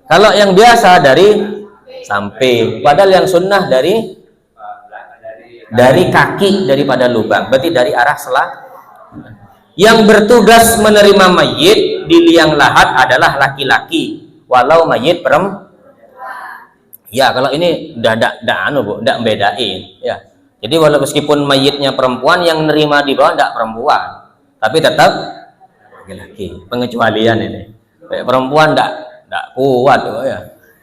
Kalau yang biasa dari samping, padahal yang sunnah dari kaki daripada lubang, berarti dari arah selatan. Yang bertugas menerima mayit di liang lahat adalah laki-laki, walau mayit perempuan. Ya kalau ini udah bedain ya. Jadi walau meskipun mayitnya perempuan, yang nerima di bawah tidak perempuan, tapi tetap laki-laki. Pengecualian ini. Perempuan tidak kuat ya.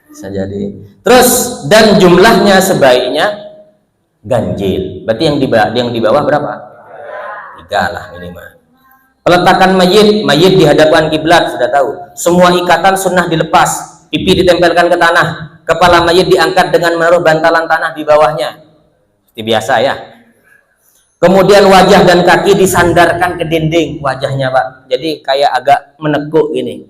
Bisa jadi. Terus dan jumlahnya sebaiknya ganjil. Berarti yang di bawah berapa? 3 lah minimal. Peletakan mayit di hadapan kiblat sudah tahu. Semua ikatan sunnah dilepas. Pipi ditempelkan ke tanah. Kepala mayit diangkat dengan menaruh bantalan tanah di bawahnya. Seperti biasa ya. Kemudian wajah dan kaki disandarkan ke dinding wajahnya, Pak. Jadi kayak agak menekuk ini.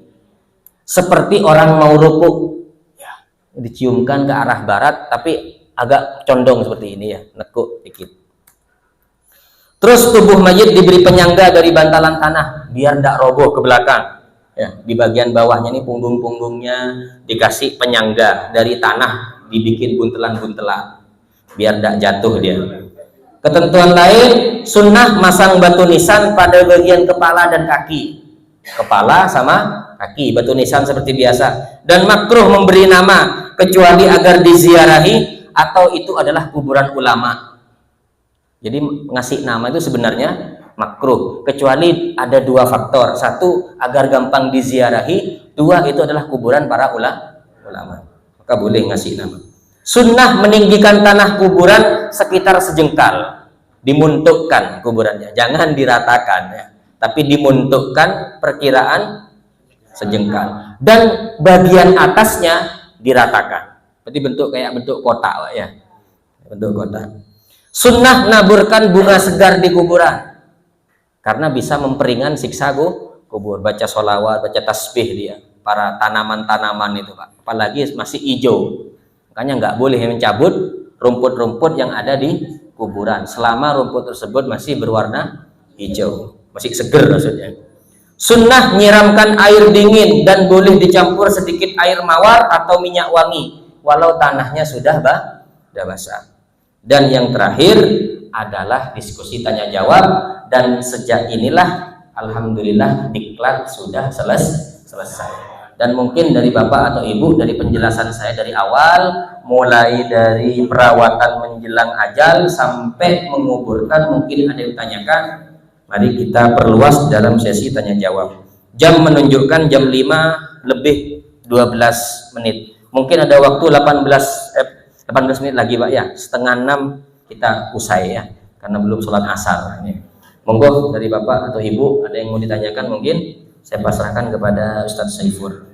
Seperti orang mau rukuk. Ya, diciumkan ke arah barat tapi agak condong seperti ini ya, nekuk dikit. Terus tubuh mayit diberi penyangga dari bantalan tanah biar tidak roboh ke belakang. Ya, di bagian bawahnya ini punggung-punggungnya dikasih penyangga dari tanah, dibikin buntelan-buntelan biar tidak jatuh dia. Ketentuan lain, sunnah masang batu nisan pada bagian kepala dan kaki. Kepala sama kaki, batu nisan seperti biasa. Dan makruh memberi nama kecuali agar diziarahi atau itu adalah kuburan ulama. Jadi ngasih nama itu sebenarnya makruh, kecuali ada dua faktor. Satu, agar gampang diziarahi. Dua, itu adalah kuburan para ulama. Maka boleh ngasih nama. Sunnah meninggikan tanah kuburan sekitar sejengkal, dimuntukkan kuburannya, jangan diratakan ya, tapi dimuntukkan perkiraan sejengkal, dan bagian atasnya diratakan. Berarti bentuk kayak bentuk kotak ya, bentuk kotak. Sunnah naburkan bunga segar di kuburan karena bisa memperingan siksa kubur. Baca sholawat, baca tasbih dia, para tanaman-tanaman itu Pak, apalagi masih hijau. Makanya nggak boleh mencabut rumput-rumput yang ada di kuburan selama rumput tersebut masih berwarna hijau, masih seger maksudnya. Sunnah nyiramkan air dingin dan boleh dicampur sedikit air mawar atau minyak wangi walau tanahnya sudah basah. Dan yang terakhir adalah diskusi tanya jawab, dan sejak inilah alhamdulillah diklat sudah selesai. Dan mungkin dari Bapak atau Ibu, dari penjelasan saya dari awal, mulai dari perawatan menjelang ajal sampai menguburkan, mungkin ada yang tanyakan. Mari kita perluas dalam sesi tanya jawab. Jam menunjukkan jam 5 lebih 12 menit. Mungkin ada waktu 18 menit lagi Pak ya, setengah 6 kita usai ya, karena belum sholat asar. Monggo dari Bapak atau Ibu ada yang mau ditanyakan, mungkin saya pasrahkan kepada Ustadz Saifur.